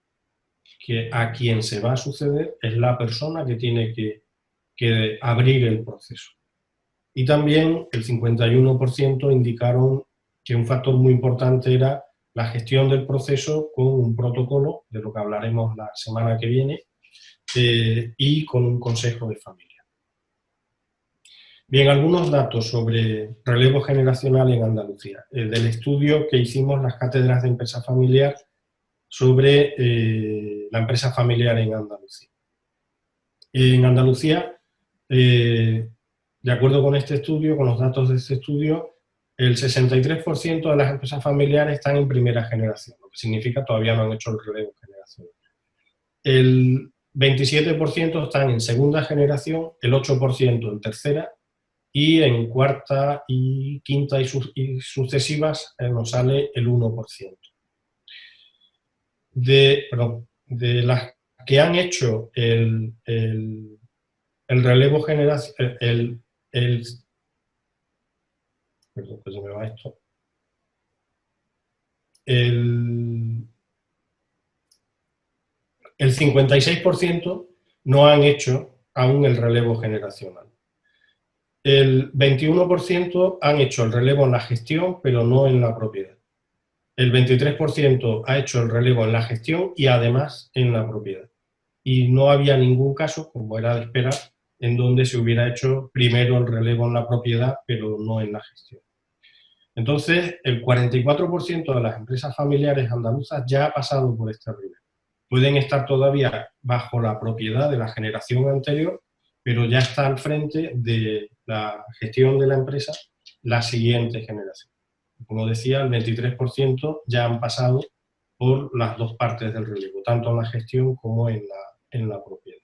a quien se va a suceder, es la persona que tiene que abrir el proceso. Y también el 51% indicaron que un factor muy importante era la gestión del proceso con un protocolo, de lo que hablaremos la semana que viene, y con un consejo de familia. Bien, algunos datos sobre relevo generacional en Andalucía. Del estudio que hicimos las cátedras de empresa familiar sobre la empresa familiar en Andalucía. En Andalucía, de acuerdo con este estudio, con los datos de este estudio, el 63% de las empresas familiares están en primera generación, lo que significa que todavía no han hecho el relevo generacional. El 27% están en segunda generación, el 8% en tercera, y en cuarta y quinta y sucesivas nos sale el 1%. De las que han hecho el relevo generacional, perdón, que se me va esto. El 56% no han hecho aún el relevo generacional. El 21% han hecho el relevo en la gestión, pero no en la propiedad. El 23% ha hecho el relevo en la gestión y además en la propiedad. Y no había ningún caso, como era de esperar, en donde se hubiera hecho primero el relevo en la propiedad, pero no en la gestión. Entonces, el 44% de las empresas familiares andaluzas ya ha pasado por este nivel. Pueden estar todavía bajo la propiedad de la generación anterior, pero ya está al frente de la gestión de la empresa la siguiente generación. Como decía, el 23% ya han pasado por las dos partes del relevo, tanto en la gestión como en la propiedad.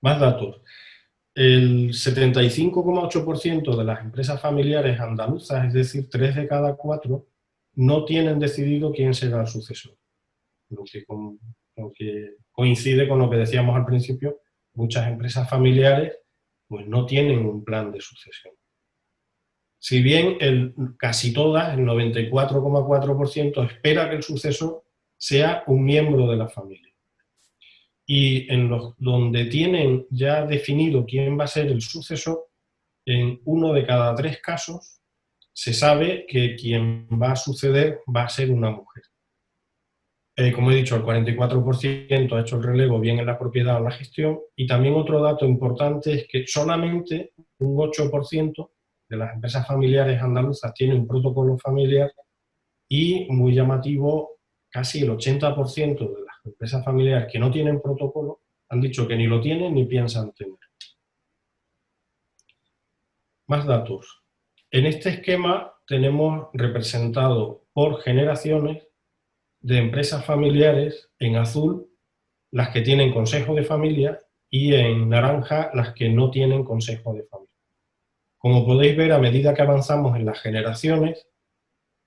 Más datos. El 75,8% de las empresas familiares andaluzas, es decir, 3 de cada 4, no tienen decidido quién será el sucesor. Lo que coincide con lo que decíamos al principio, muchas empresas familiares pues no tienen un plan de sucesión. Si bien casi todas, el 94,4%, espera que el sucesor sea un miembro de la familia. Y en los donde tienen ya definido quién va a ser el sucesor, en 1 de cada 3 casos se sabe que quien va a suceder va a ser una mujer. Como he dicho, el 44% ha hecho el relevo bien en la propiedad o en la gestión, y también otro dato importante es que solamente un 8% de las empresas familiares andaluzas tienen un protocolo familiar, y, muy llamativo, casi el 80% de las empresas familiares que no tienen protocolo han dicho que ni lo tienen ni piensan tener. Más datos. En este esquema tenemos representado por generaciones de empresas familiares, en azul las que tienen consejo de familia y en naranja las que no tienen consejo de familia. Como podéis ver, a medida que avanzamos en las generaciones,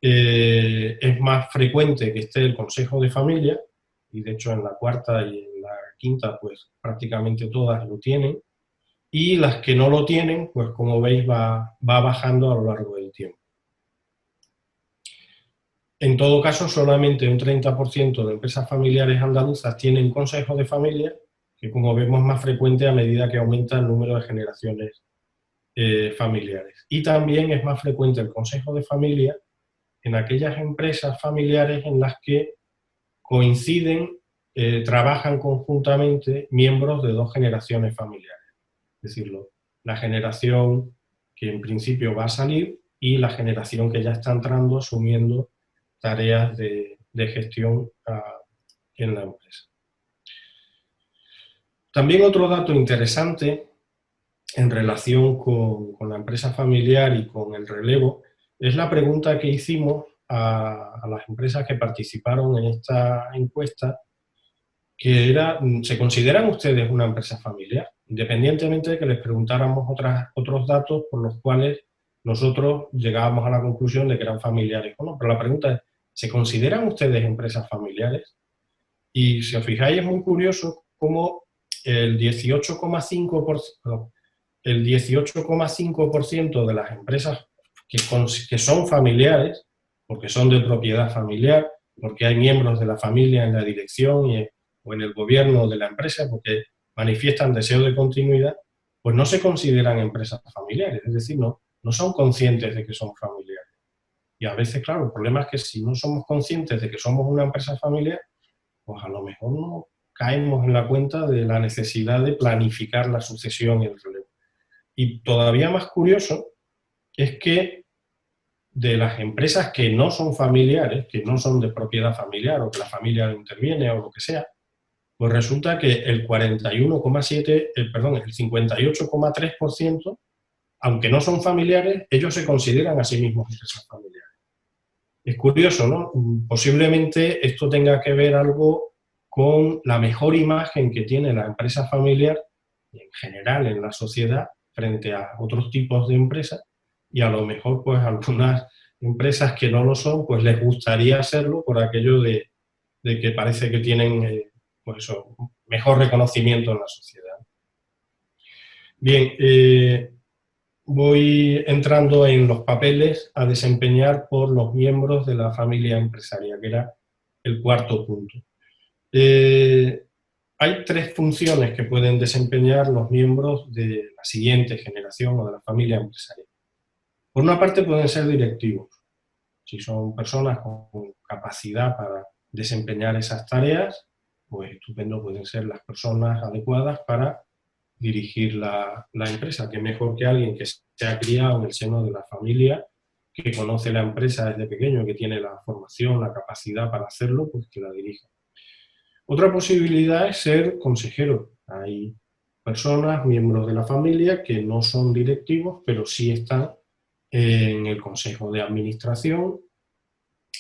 es más frecuente que esté el consejo de familia, y de hecho en la cuarta y en la quinta pues prácticamente todas lo tienen, y las que no lo tienen, pues como veis va bajando a lo largo del tiempo. En todo caso, solamente un 30% de empresas familiares andaluzas tienen consejo de familia, que como vemos es más frecuente a medida que aumenta el número de generaciones familiares. Y también es más frecuente el consejo de familia en aquellas empresas familiares en las que coinciden, trabajan conjuntamente miembros de 2 generaciones familiares. Es decir, la generación que en principio va a salir y la generación que ya está entrando asumiendo tareas de gestión en la empresa. También otro dato interesante en relación con la empresa familiar y con el relevo Es la pregunta que hicimos a las empresas que participaron en esta encuesta, que era, ¿se consideran ustedes una empresa familiar? Independientemente de que les preguntáramos otros datos por los cuales nosotros llegábamos a la conclusión de que eran familiares o no. Pero la pregunta es, ¿se consideran ustedes empresas familiares? Y si os fijáis, es muy curioso cómo el 18,5%, el 18,5% de las empresas que son familiares, porque son de propiedad familiar, porque hay miembros de la familia en la dirección o en el gobierno de la empresa, porque manifiestan deseo de continuidad, pues no se consideran empresas familiares, es decir, no son conscientes de que son familiares. Y a veces, claro, el problema es que si no somos conscientes de que somos una empresa familiar, pues a lo mejor no caemos en la cuenta de la necesidad de planificar la sucesión y el relevo. Y todavía más curioso es que de las empresas que no son familiares, que no son de propiedad familiar o que la familia interviene o lo que sea, pues resulta que el 41,7, perdón, el 58,3%, aunque no son familiares, ellos se consideran a sí mismos empresas familiares. Es curioso, ¿no? Posiblemente esto tenga que ver algo con la mejor imagen que tiene la empresa familiar en general en la sociedad frente a otros tipos de empresas, y a lo mejor pues algunas empresas que no lo son pues les gustaría hacerlo por aquello de que parece que tienen pues eso, mejor reconocimiento en la sociedad. Bien, voy entrando en los papeles a desempeñar por los miembros de la familia empresaria, que era el cuarto punto. Hay tres funciones que pueden desempeñar los miembros de la siguiente generación o de la familia empresaria. Por una parte pueden ser directivos, si son personas con capacidad para desempeñar esas tareas, pues estupendo, pueden ser las personas adecuadas para dirigir la empresa, que mejor que alguien que se ha criado en el seno de la familia, que conoce la empresa desde pequeño, que tiene la formación, la capacidad para hacerlo, pues que la dirija. Otra posibilidad es ser consejero. Hay personas, miembros de la familia, que no son directivos, pero sí están en el consejo de administración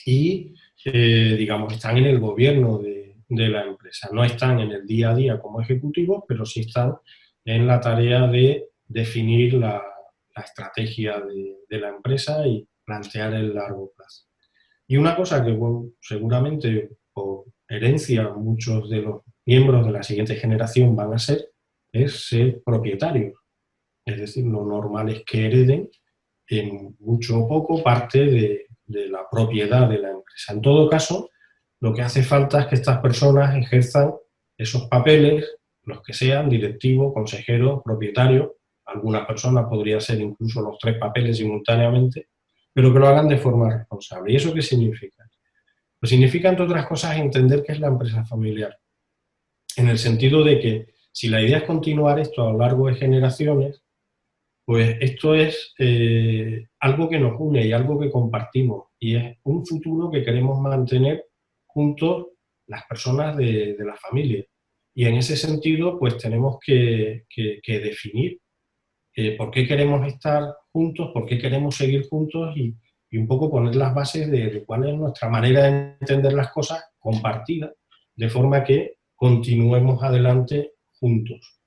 y, digamos, están en el gobierno de la empresa. No están en el día a día como ejecutivos, pero sí están en la tarea de definir la estrategia de la empresa y plantear el largo plazo. Y una cosa que, bueno, seguramente por herencia muchos de los miembros de la siguiente generación van a ser, es ser propietarios. Es decir, lo normal es que hereden en mucho o poco parte de la propiedad de la empresa. En todo caso, lo que hace falta es que estas personas ejerzan esos papeles, los que sean, directivo, consejero, propietario. Algunas personas podría ser incluso los tres papeles simultáneamente, pero que lo hagan de forma responsable. ¿Y eso qué significa? Pues significa, entre otras cosas, entender qué es la empresa familiar, en el sentido de que si la idea es continuar esto a lo largo de generaciones, pues esto es algo que nos une y algo que compartimos, y es un futuro que queremos mantener juntos las personas de la familia. Y en ese sentido, pues tenemos que definir por qué queremos estar juntos, por qué queremos seguir juntos y un poco poner las bases de cuál es nuestra manera de entender las cosas compartida, de forma que continuemos adelante juntos.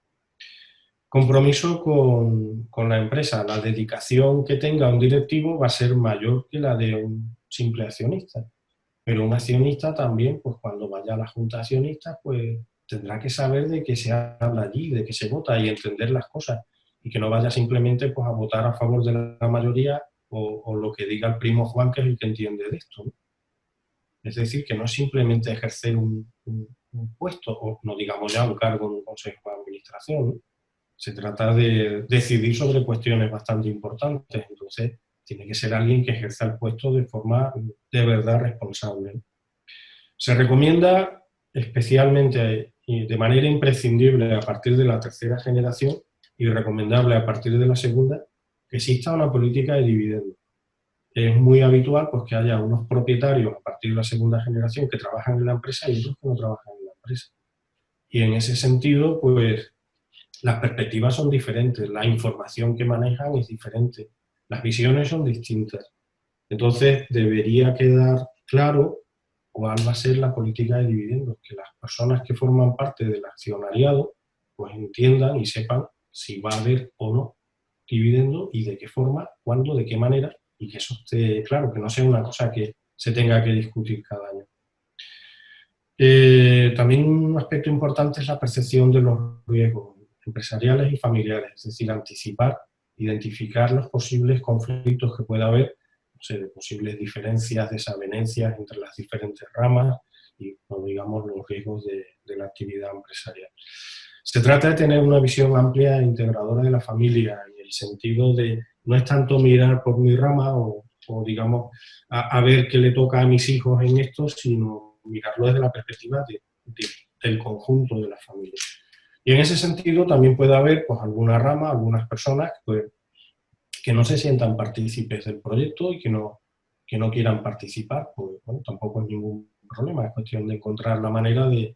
Compromiso con la empresa. La dedicación que tenga un directivo va a ser mayor que la de un simple accionista. Pero un accionista también, pues cuando vaya a la junta de accionistas, pues tendrá que saber de qué se habla allí, de qué se vota y entender las cosas. Y que no vaya simplemente pues, a votar a favor de la mayoría o lo que diga el primo Juan, que es el que entiende de esto, ¿no? Es decir, que no es simplemente ejercer un puesto, o no digamos ya un cargo en un consejo de administración, ¿no? Se trata de decidir sobre cuestiones bastante importantes, entonces tiene que ser alguien que ejerza el puesto de forma de verdad responsable. Se recomienda especialmente y de manera imprescindible a partir de la tercera generación y recomendable a partir de la segunda que exista una política de dividendos. Es muy habitual pues, que haya unos propietarios a partir de la segunda generación que trabajan en la empresa y otros que no trabajan en la empresa. Y en ese sentido, pues las perspectivas son diferentes, la información que manejan es diferente, las visiones son distintas. Entonces, debería quedar claro cuál va a ser la política de dividendos, que las personas que forman parte del accionariado pues entiendan y sepan si va a haber o no dividendo y de qué forma, cuándo, de qué manera, y que eso esté claro, que no sea una cosa que se tenga que discutir cada año. También un aspecto importante es la percepción de los riesgos empresariales y familiares, es decir, anticipar, identificar los posibles conflictos que pueda haber, no sé, de posibles diferencias, desavenencias entre las diferentes ramas y, no digamos, los riesgos de la actividad empresarial. Se trata de tener una visión amplia e integradora de la familia, en el sentido de no es tanto mirar por mi rama o digamos, a ver qué le toca a mis hijos en esto, sino mirarlo desde la perspectiva del conjunto de la familia. Y en ese sentido también puede haber pues, alguna rama, algunas personas pues, que no se sientan partícipes del proyecto y que no quieran participar, pues bueno, tampoco es ningún problema, es cuestión de encontrar la manera de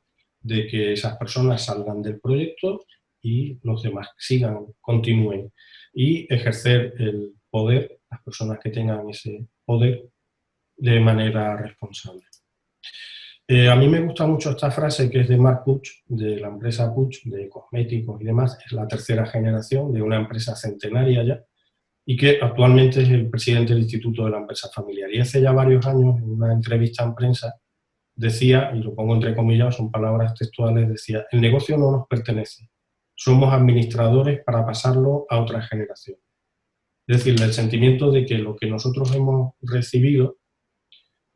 que esas personas salgan del proyecto y los demás sigan, continúen. Y ejercer el poder, las personas que tengan ese poder, de manera responsable. A mí me gusta mucho esta frase que es de Mark Puig, de la empresa Puig, de cosméticos y demás, es la tercera generación de una empresa centenaria ya, y que actualmente es el presidente del Instituto de la Empresa Familiar. Y hace ya varios años, en una entrevista en prensa, decía, y lo pongo entre comillas, son palabras textuales, decía, el negocio no nos pertenece, somos administradores para pasarlo a otra generación. Es decir, el sentimiento de que lo que nosotros hemos recibido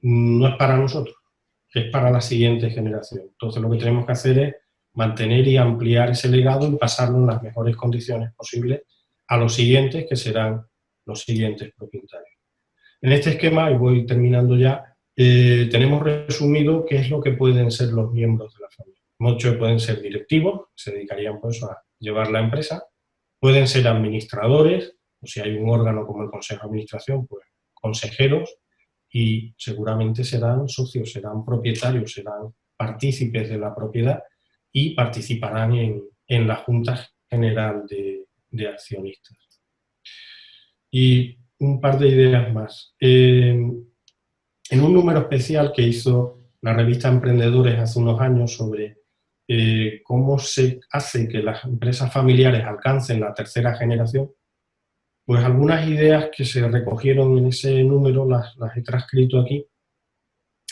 no es para nosotros, es para la siguiente generación. Entonces lo que tenemos que hacer es mantener y ampliar ese legado y pasarlo en las mejores condiciones posibles a los siguientes, que serán los siguientes propietarios. En este esquema, y voy terminando ya, tenemos resumido qué es lo que pueden ser los miembros de la familia. Muchos pueden ser directivos, se dedicarían pues, a llevar la empresa, pueden ser administradores, o si hay un órgano como el Consejo de Administración, pues consejeros, y seguramente serán socios, serán propietarios, serán partícipes de la propiedad y participarán en la Junta General de Accionistas. Y un par de ideas más. En un número especial que hizo la revista Emprendedores hace unos años sobre cómo se hace que las empresas familiares alcancen la tercera generación, pues algunas ideas que se recogieron en ese número las he transcrito aquí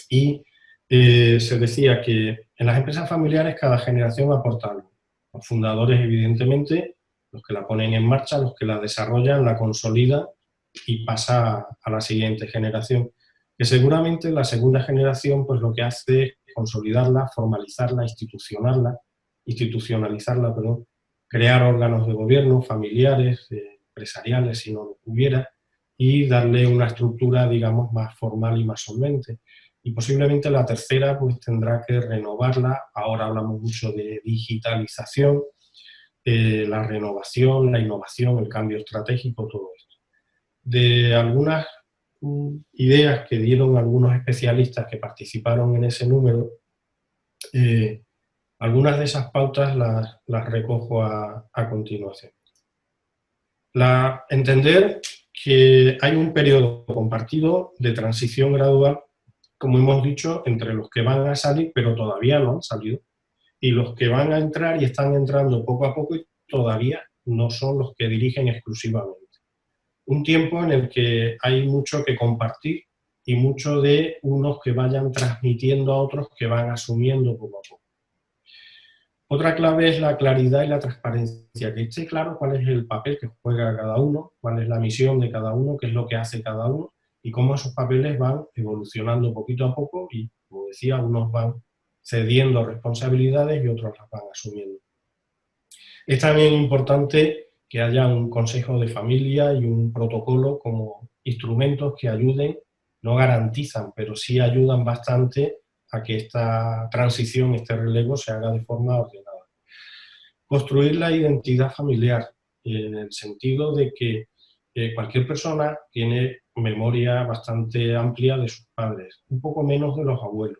y se decía que en las empresas familiares cada generación aporta algo. Los fundadores, evidentemente, los que la ponen en marcha, los que la desarrollan, la consolidan y pasa a la siguiente generación. Que seguramente la segunda generación pues lo que hace es consolidarla, formalizarla, institucionalizarla, perdón, crear órganos de gobierno, familiares, empresariales, si no lo hubiera, y darle una estructura, digamos, más formal y más solvente. Y posiblemente la tercera pues tendrá que renovarla. Ahora hablamos mucho de digitalización, la renovación, la innovación, el cambio estratégico, todo esto. De algunas ideas que dieron algunos especialistas que participaron en ese número, algunas de esas pautas las recojo a continuación. Entender que hay un periodo compartido de transición gradual, como hemos dicho, entre los que van a salir, pero todavía no han salido, y los que van a entrar y están entrando poco a poco y todavía no son los que dirigen exclusivamente. Un tiempo en el que hay mucho que compartir y mucho de unos que vayan transmitiendo a otros que van asumiendo poco a poco. Otra clave es la claridad y la transparencia, que esté claro cuál es el papel que juega cada uno, cuál es la misión de cada uno, qué es lo que hace cada uno y cómo esos papeles van evolucionando poquito a poco y, como decía, unos van cediendo responsabilidades y otros las van asumiendo. Es también importante que haya un consejo de familia y un protocolo como instrumentos que ayuden, no garantizan, pero sí ayudan bastante a que esta transición, este relevo se haga de forma ordenada. Construir la identidad familiar, en el sentido de que cualquier persona tiene memoria bastante amplia de sus padres, un poco menos de los abuelos.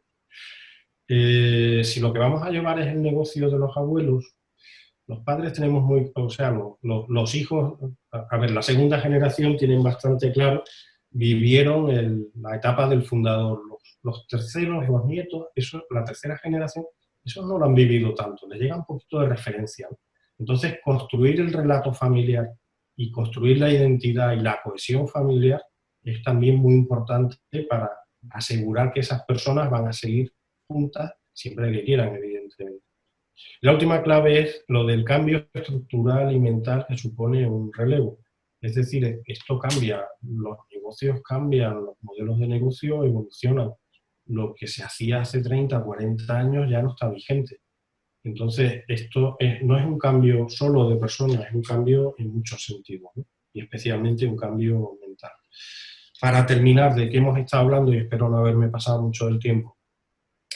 Si lo que vamos a llevar es el negocio de los abuelos, los padres tenemos muy, o sea, los hijos, a ver, la segunda generación tienen bastante claro vivieron la etapa del fundador. Los terceros, los nietos, eso, la tercera generación, eso no lo han vivido tanto, les llega un poquito de referencia, ¿no? Entonces, construir el relato familiar y construir la identidad y la cohesión familiar es también muy importante para asegurar que esas personas van a seguir juntas siempre que quieran, evidentemente. La última clave es lo del cambio estructural y mental que supone un relevo. Es decir, esto cambia, los negocios cambian, los modelos de negocio evolucionan. Lo que se hacía hace 30, 40 años ya no está vigente. Entonces, esto no es un cambio solo de personas, es un cambio en muchos sentidos, ¿no? Y especialmente un cambio mental. Para terminar, de qué hemos estado hablando, y espero no haberme pasado mucho del tiempo,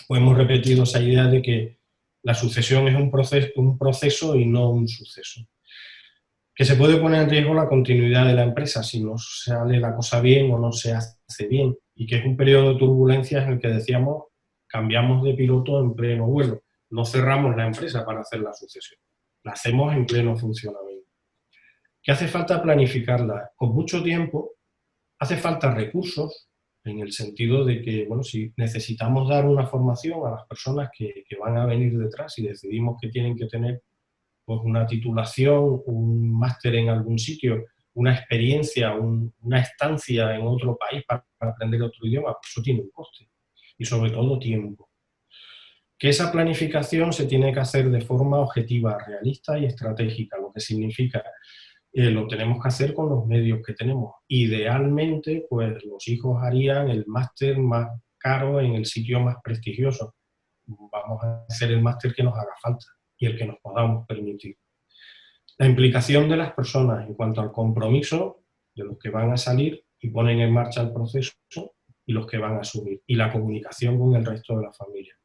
pues hemos repetido esa idea de que la sucesión es un proceso y no un suceso. Que se puede poner en riesgo la continuidad de la empresa si no sale la cosa bien o no se hace bien, y que es un periodo de turbulencias en el que decíamos cambiamos de piloto en pleno vuelo. No cerramos la empresa para hacer la sucesión, la hacemos en pleno funcionamiento. ¿Qué hace falta? Planificarla con mucho tiempo, hace falta recursos, en el sentido de que, bueno, si necesitamos dar una formación a las personas que van a venir detrás y decidimos que tienen que tener pues, una titulación, un máster en algún sitio, una experiencia, una estancia en otro país para aprender otro idioma, pues eso tiene un coste y sobre todo tiempo. Que esa planificación se tiene que hacer de forma objetiva, realista y estratégica, lo que significa lo tenemos que hacer con los medios que tenemos. Idealmente, pues los hijos harían el máster más caro en el sitio más prestigioso. Vamos a hacer el máster que nos haga falta y el que nos podamos permitir. La implicación de las personas en cuanto al compromiso de los que van a salir y ponen en marcha el proceso y los que van a asumir. Y la comunicación con el resto de la familia.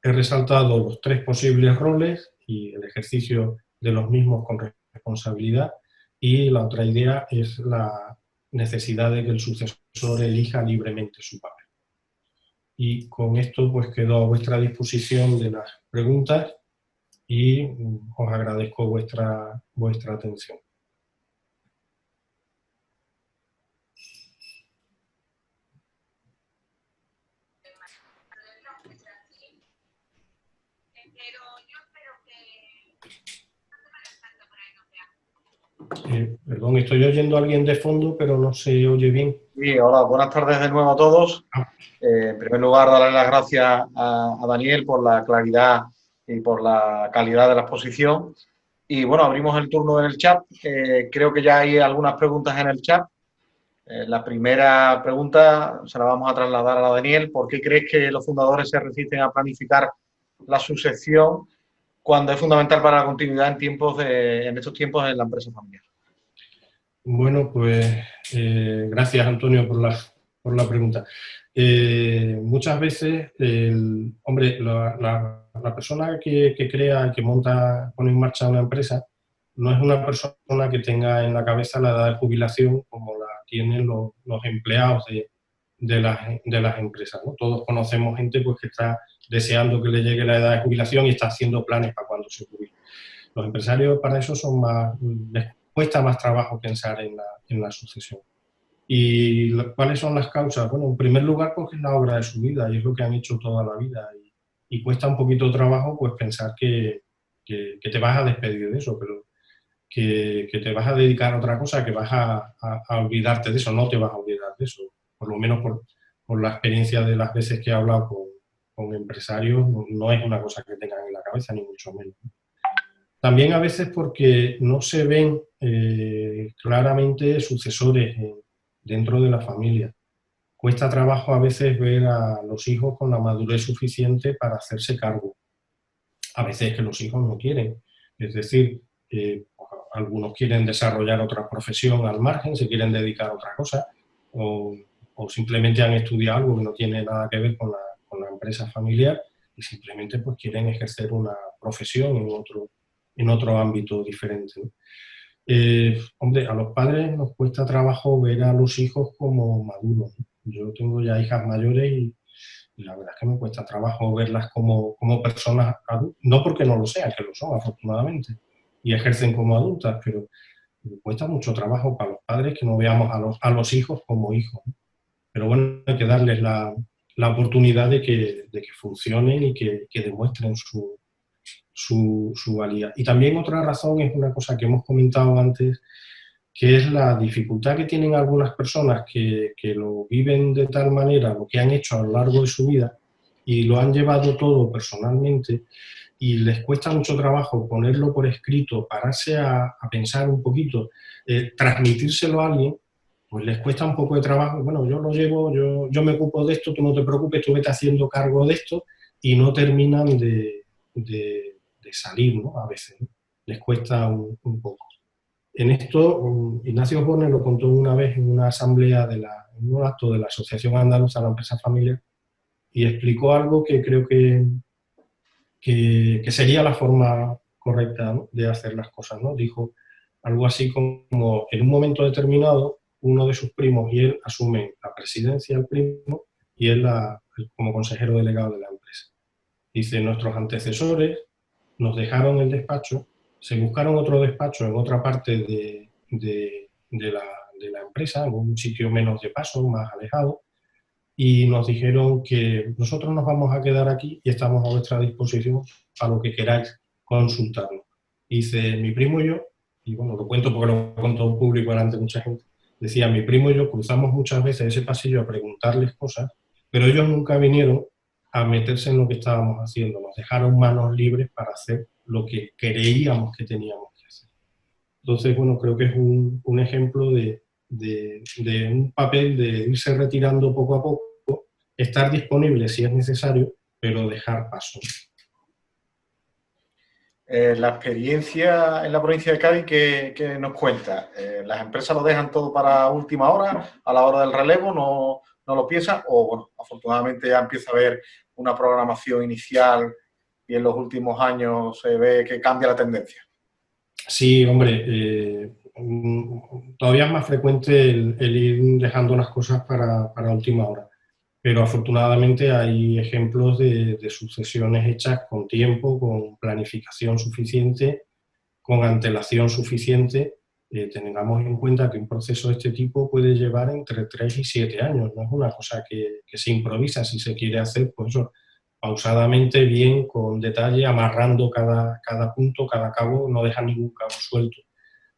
He resaltado los 3 posibles roles y el ejercicio de los mismos con responsabilidad, y la otra idea es la necesidad de que el sucesor elija libremente su papel. Y con esto pues quedo a vuestra disposición de las preguntas y os agradezco vuestra atención. Perdón, estoy oyendo a alguien de fondo, pero no se oye bien. Sí, hola, buenas tardes de nuevo a todos. En primer lugar, darle las gracias a Daniel por la claridad y por la calidad de la exposición. Y bueno, abrimos el turno en el chat. Creo que ya hay algunas preguntas en el chat. La primera pregunta se la vamos a trasladar a Daniel. ¿Por qué crees que los fundadores se resisten a planificar la sucesión cuando es fundamental para la continuidad en estos tiempos en la empresa familiar? Bueno, pues gracias, Antonio, por la pregunta. Muchas veces, hombre, la persona que crea, que pone en marcha una empresa, no es una persona que tenga en la cabeza la edad de jubilación como la tienen los empleados de las empresas, ¿no? Todos conocemos gente pues, que está deseando que le llegue la edad de jubilación y está haciendo planes para cuando se jubile. Los empresarios para eso son les cuesta más trabajo pensar en la sucesión. ¿Y cuáles son las causas? Bueno, en primer lugar porque es la obra de su vida y es lo que han hecho toda la vida y cuesta un poquito de trabajo pues pensar que te vas a despedir de eso, pero que te vas a dedicar a otra cosa, que vas a olvidarte de eso, no te vas a olvidar de eso, por lo menos por la experiencia de las veces que he hablado con empresarios, no es una cosa que tengan en la cabeza, ni mucho menos. También a veces porque no se ven claramente sucesores dentro de la familia. Cuesta trabajo a veces ver a los hijos con la madurez suficiente para hacerse cargo. A veces que los hijos no quieren. Es decir, algunos quieren desarrollar otra profesión al margen, se quieren dedicar a otra cosa, o simplemente han estudiado algo que no tiene nada que ver con la empresa familiar y simplemente pues quieren ejercer una profesión en otro ámbito diferente, ¿no? Hombre, a los padres nos cuesta trabajo ver a los hijos como maduros, ¿no? Yo tengo ya hijas mayores y la verdad es que me cuesta trabajo verlas como personas adultas, no porque no lo sean, que lo son afortunadamente, y ejercen como adultas, pero cuesta mucho trabajo para los padres que no veamos a los hijos como hijos, ¿no? Pero bueno, hay que darles la oportunidad de que funcionen y que demuestren su valía. Y también otra razón es una cosa que hemos comentado antes, que es la dificultad que tienen algunas personas que lo viven de tal manera, lo que han hecho a lo largo de su vida, y lo han llevado todo personalmente, y les cuesta mucho trabajo ponerlo por escrito, pararse a pensar un poquito, transmitírselo a alguien, pues les cuesta un poco de trabajo. Bueno, yo lo llevo, yo me ocupo de esto, tú no te preocupes, tú vete haciendo cargo de esto, y no terminan de salir, ¿no? A veces, ¿no? Les cuesta un poco. En esto, Ignacio Osborne lo contó una vez en una asamblea, en un acto de la Asociación Andaluza de la Empresa Familiar, y explicó algo que creo que sería la forma correcta, ¿no?, de hacer las cosas, ¿no? Dijo algo así como, en un momento determinado, uno de sus primos y él asumen la presidencia del primo y él como consejero delegado de la empresa. Dice, nuestros antecesores nos dejaron el despacho, se buscaron otro despacho en otra parte de la empresa, en un sitio menos de paso, más alejado, y nos dijeron que nosotros nos vamos a quedar aquí y estamos a vuestra disposición a lo que queráis consultarnos. Dice, mi primo y yo, y bueno, lo cuento porque lo contó en público delante de mucha gente, decía, mi primo y yo cruzamos muchas veces ese pasillo a preguntarles cosas, pero ellos nunca vinieron a meterse en lo que estábamos haciendo, nos dejaron manos libres para hacer lo que creíamos que teníamos que hacer. Entonces, bueno, creo que es un ejemplo de un papel de irse retirando poco a poco, estar disponible si es necesario, pero dejar paso. La experiencia en la provincia de Cádiz, ¿qué nos cuenta? ¿Las empresas lo dejan todo para última hora, a la hora del relevo, no lo piensan? O, bueno, afortunadamente ya empieza a haber una programación inicial y en los últimos años se ve que cambia la tendencia. Sí, hombre, todavía es más frecuente el ir dejando las cosas para última hora, pero afortunadamente hay ejemplos de sucesiones hechas con tiempo, con planificación suficiente, con antelación suficiente. Tengamos en cuenta que un proceso de este tipo puede llevar entre 3 y 7 años, no es una cosa que se improvisa. Si se quiere hacer, pues eso, pausadamente, bien, con detalle, amarrando cada punto, cada cabo, no dejar ningún cabo suelto.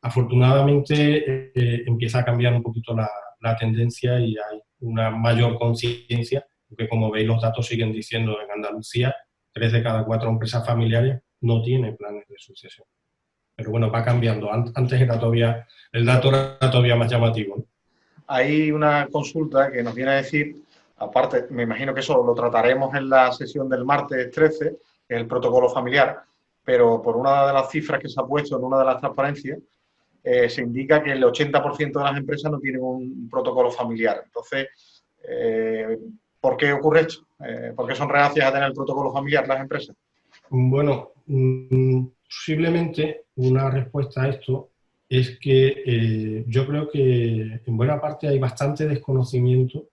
Afortunadamente empieza a cambiar un poquito la tendencia y hay una mayor conciencia, porque como veis los datos siguen diciendo en Andalucía, 3 de cada 4 empresas familiares no tienen planes de sucesión. Pero bueno, va cambiando. Antes era todavía, el dato era todavía más llamativo, ¿no? Hay una consulta que nos viene a decir, aparte, me imagino que eso lo trataremos en la sesión del martes 13, que es el protocolo familiar, pero por una de las cifras que se ha puesto en una de las transparencias, se indica que el 80% de las empresas no tienen un protocolo familiar. Entonces, ¿por qué ocurre esto? ¿Por qué son reacias a tener el protocolo familiar las empresas? Bueno, posiblemente una respuesta a esto es que yo creo que en buena parte hay bastante desconocimiento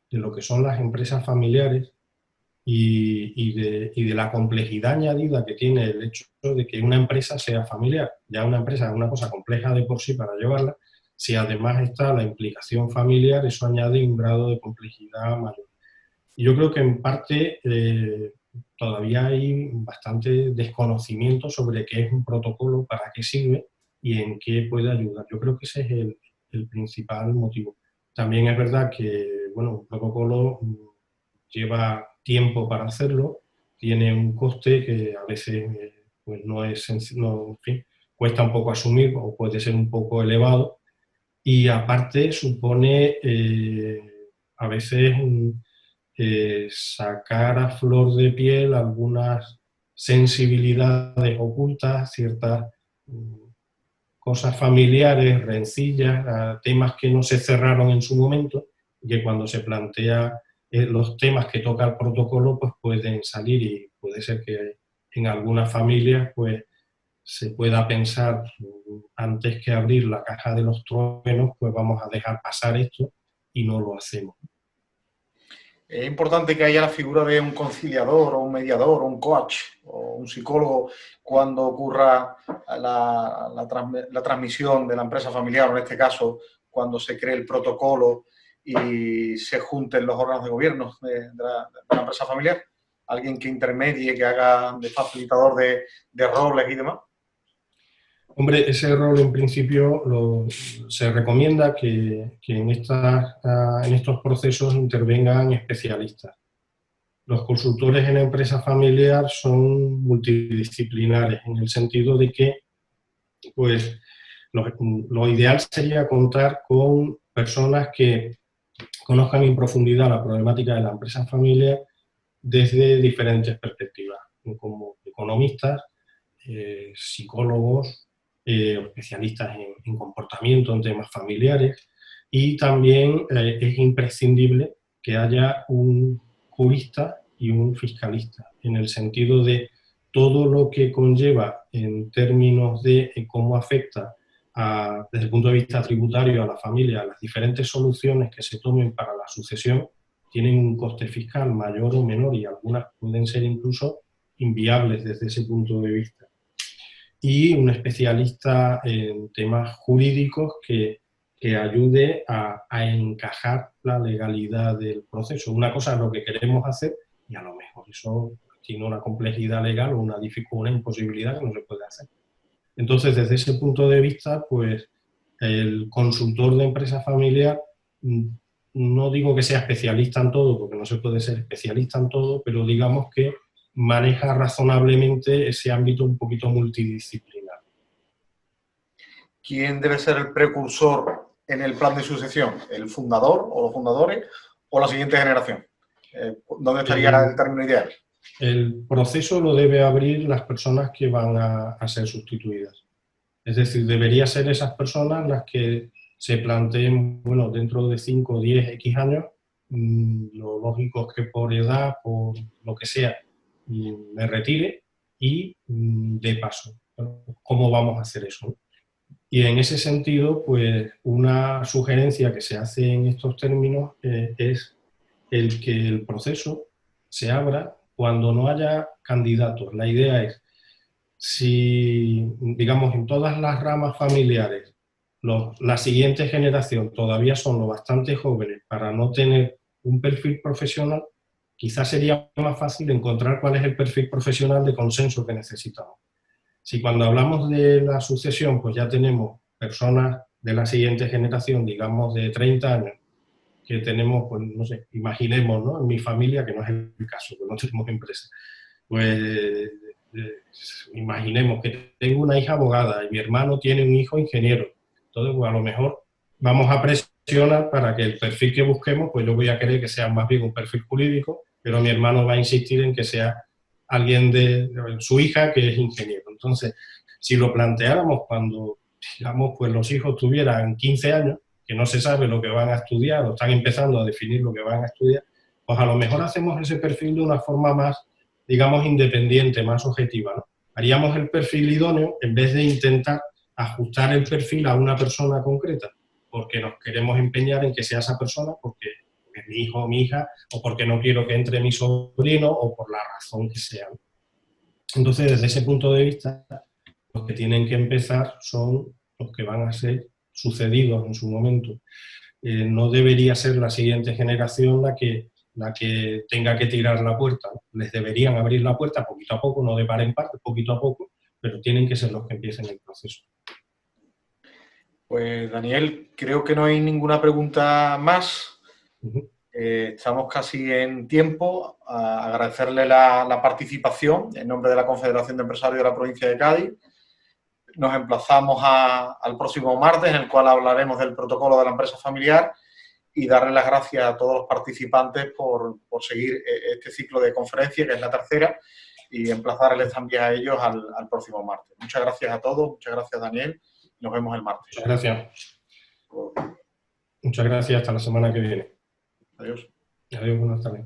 de lo que son las empresas familiares y de la complejidad añadida que tiene el hecho de que una empresa sea familiar. Ya una empresa es una cosa compleja de por sí para llevarla. Si además está la implicación familiar, eso añade un grado de complejidad mayor. Y yo creo que en parte todavía hay bastante desconocimiento sobre qué es un protocolo, para qué sirve y en qué puede ayudar. Yo creo que ese es el principal motivo. También es verdad que, bueno, un protocolo lleva tiempo para hacerlo, tiene un coste que a veces pues no es sencillo, en fin, cuesta un poco asumir o puede ser un poco elevado, y aparte supone a veces sacar a flor de piel algunas sensibilidades ocultas, ciertas cosas familiares, rencillas, temas que no se cerraron en su momento, y que cuando se plantea los temas que toca el protocolo, pues pueden salir, y puede ser que en algunas familias pues se pueda pensar, antes que abrir la caja de los truenos, pues vamos a dejar pasar esto, y no lo hacemos. Es importante que haya la figura de un conciliador o un mediador o un coach o un psicólogo cuando ocurra la transmisión de la empresa familiar, o en este caso, cuando se cree el protocolo y se junten los órganos de gobierno de la empresa familiar. Alguien que intermedie, que haga de facilitador de roles y demás. Hombre, ese rol en principio se recomienda que en estos procesos intervengan especialistas. Los consultores en empresa familiar son multidisciplinares en el sentido de que pues, lo ideal sería contar con personas que conozcan en profundidad la problemática de la empresa familiar desde diferentes perspectivas, como economistas, psicólogos, especialistas en comportamiento, en temas familiares, y también es imprescindible que haya un jurista y un fiscalista, en el sentido de todo lo que conlleva en términos de cómo afecta desde el punto de vista tributario a la familia, las diferentes soluciones que se tomen para la sucesión tienen un coste fiscal mayor o menor y algunas pueden ser incluso inviables desde ese punto de vista. Y un especialista en temas jurídicos que ayude a encajar la legalidad del proceso. Una cosa es lo que queremos hacer y a lo mejor eso tiene una complejidad legal o una dificultad, una imposibilidad que no se puede hacer. Entonces, desde ese punto de vista, pues el consultor de empresa familiar, no digo que sea especialista en todo, porque no se puede ser especialista en todo, pero digamos que maneja razonablemente ese ámbito un poquito multidisciplinar. ¿Quién debe ser el precursor en el plan de sucesión? ¿El fundador o los fundadores o la siguiente generación? ¿Dónde estaría el término ideal? El proceso lo debe abrir las personas que van a ser sustituidas. Es decir, debería ser esas personas las que se planteen, bueno, dentro de 5 o 10 X años, lo lógico es que por edad, por lo que sea, me retire y de paso. ¿Cómo vamos a hacer eso? Y en ese sentido, pues una sugerencia que se hace en estos términos es el que el proceso se abra cuando no haya candidatos. La idea es, si, digamos, en todas las ramas familiares, la siguiente generación todavía son lo bastante jóvenes para no tener un perfil profesional, quizás sería más fácil encontrar cuál es el perfil profesional de consenso que necesitamos. Si cuando hablamos de la sucesión, pues ya tenemos personas de la siguiente generación, digamos de 30 años, que tenemos, pues no sé, imaginemos, ¿no? En mi familia, que no es el caso, que no tenemos empresa, pues imaginemos que tengo una hija abogada y mi hermano tiene un hijo ingeniero. Entonces, pues a lo mejor vamos a presionar para que el perfil que busquemos, pues yo voy a querer que sea más bien un perfil jurídico, pero mi hermano va a insistir en que sea alguien de su hija que es ingeniero. Entonces, si lo planteáramos cuando, digamos, pues los hijos tuvieran 15 años, que no se sabe lo que van a estudiar o están empezando a definir lo que van a estudiar, pues a lo mejor hacemos ese perfil de una forma más, digamos, independiente, más objetiva, ¿no? Haríamos el perfil idóneo en vez de intentar ajustar el perfil a una persona concreta, porque nos queremos empeñar en que sea esa persona, porque es mi hijo o mi hija, o porque no quiero que entre mi sobrino, o por la razón que sea. Entonces, desde ese punto de vista, los que tienen que empezar son los que van a ser sucedidos en su momento. No debería ser la siguiente generación la que tenga que tirar la puerta. Les deberían abrir la puerta poquito a poco, no de par en par, poquito a poco, pero tienen que ser los que empiecen el proceso. Pues Daniel, creo que no hay ninguna pregunta más. Estamos casi en tiempo. Agradecerle la participación en nombre de la Confederación de Empresarios de la provincia de Cádiz. Nos emplazamos al próximo martes, en el cual hablaremos del protocolo de la empresa familiar, y darle las gracias a todos los participantes por seguir este ciclo de conferencia, que es la tercera, y emplazarles también a ellos al próximo martes. Muchas gracias a todos, muchas gracias Daniel, nos vemos el martes. Muchas gracias. Muchas gracias, hasta la semana que viene. Adiós. Adiós, buenas tardes.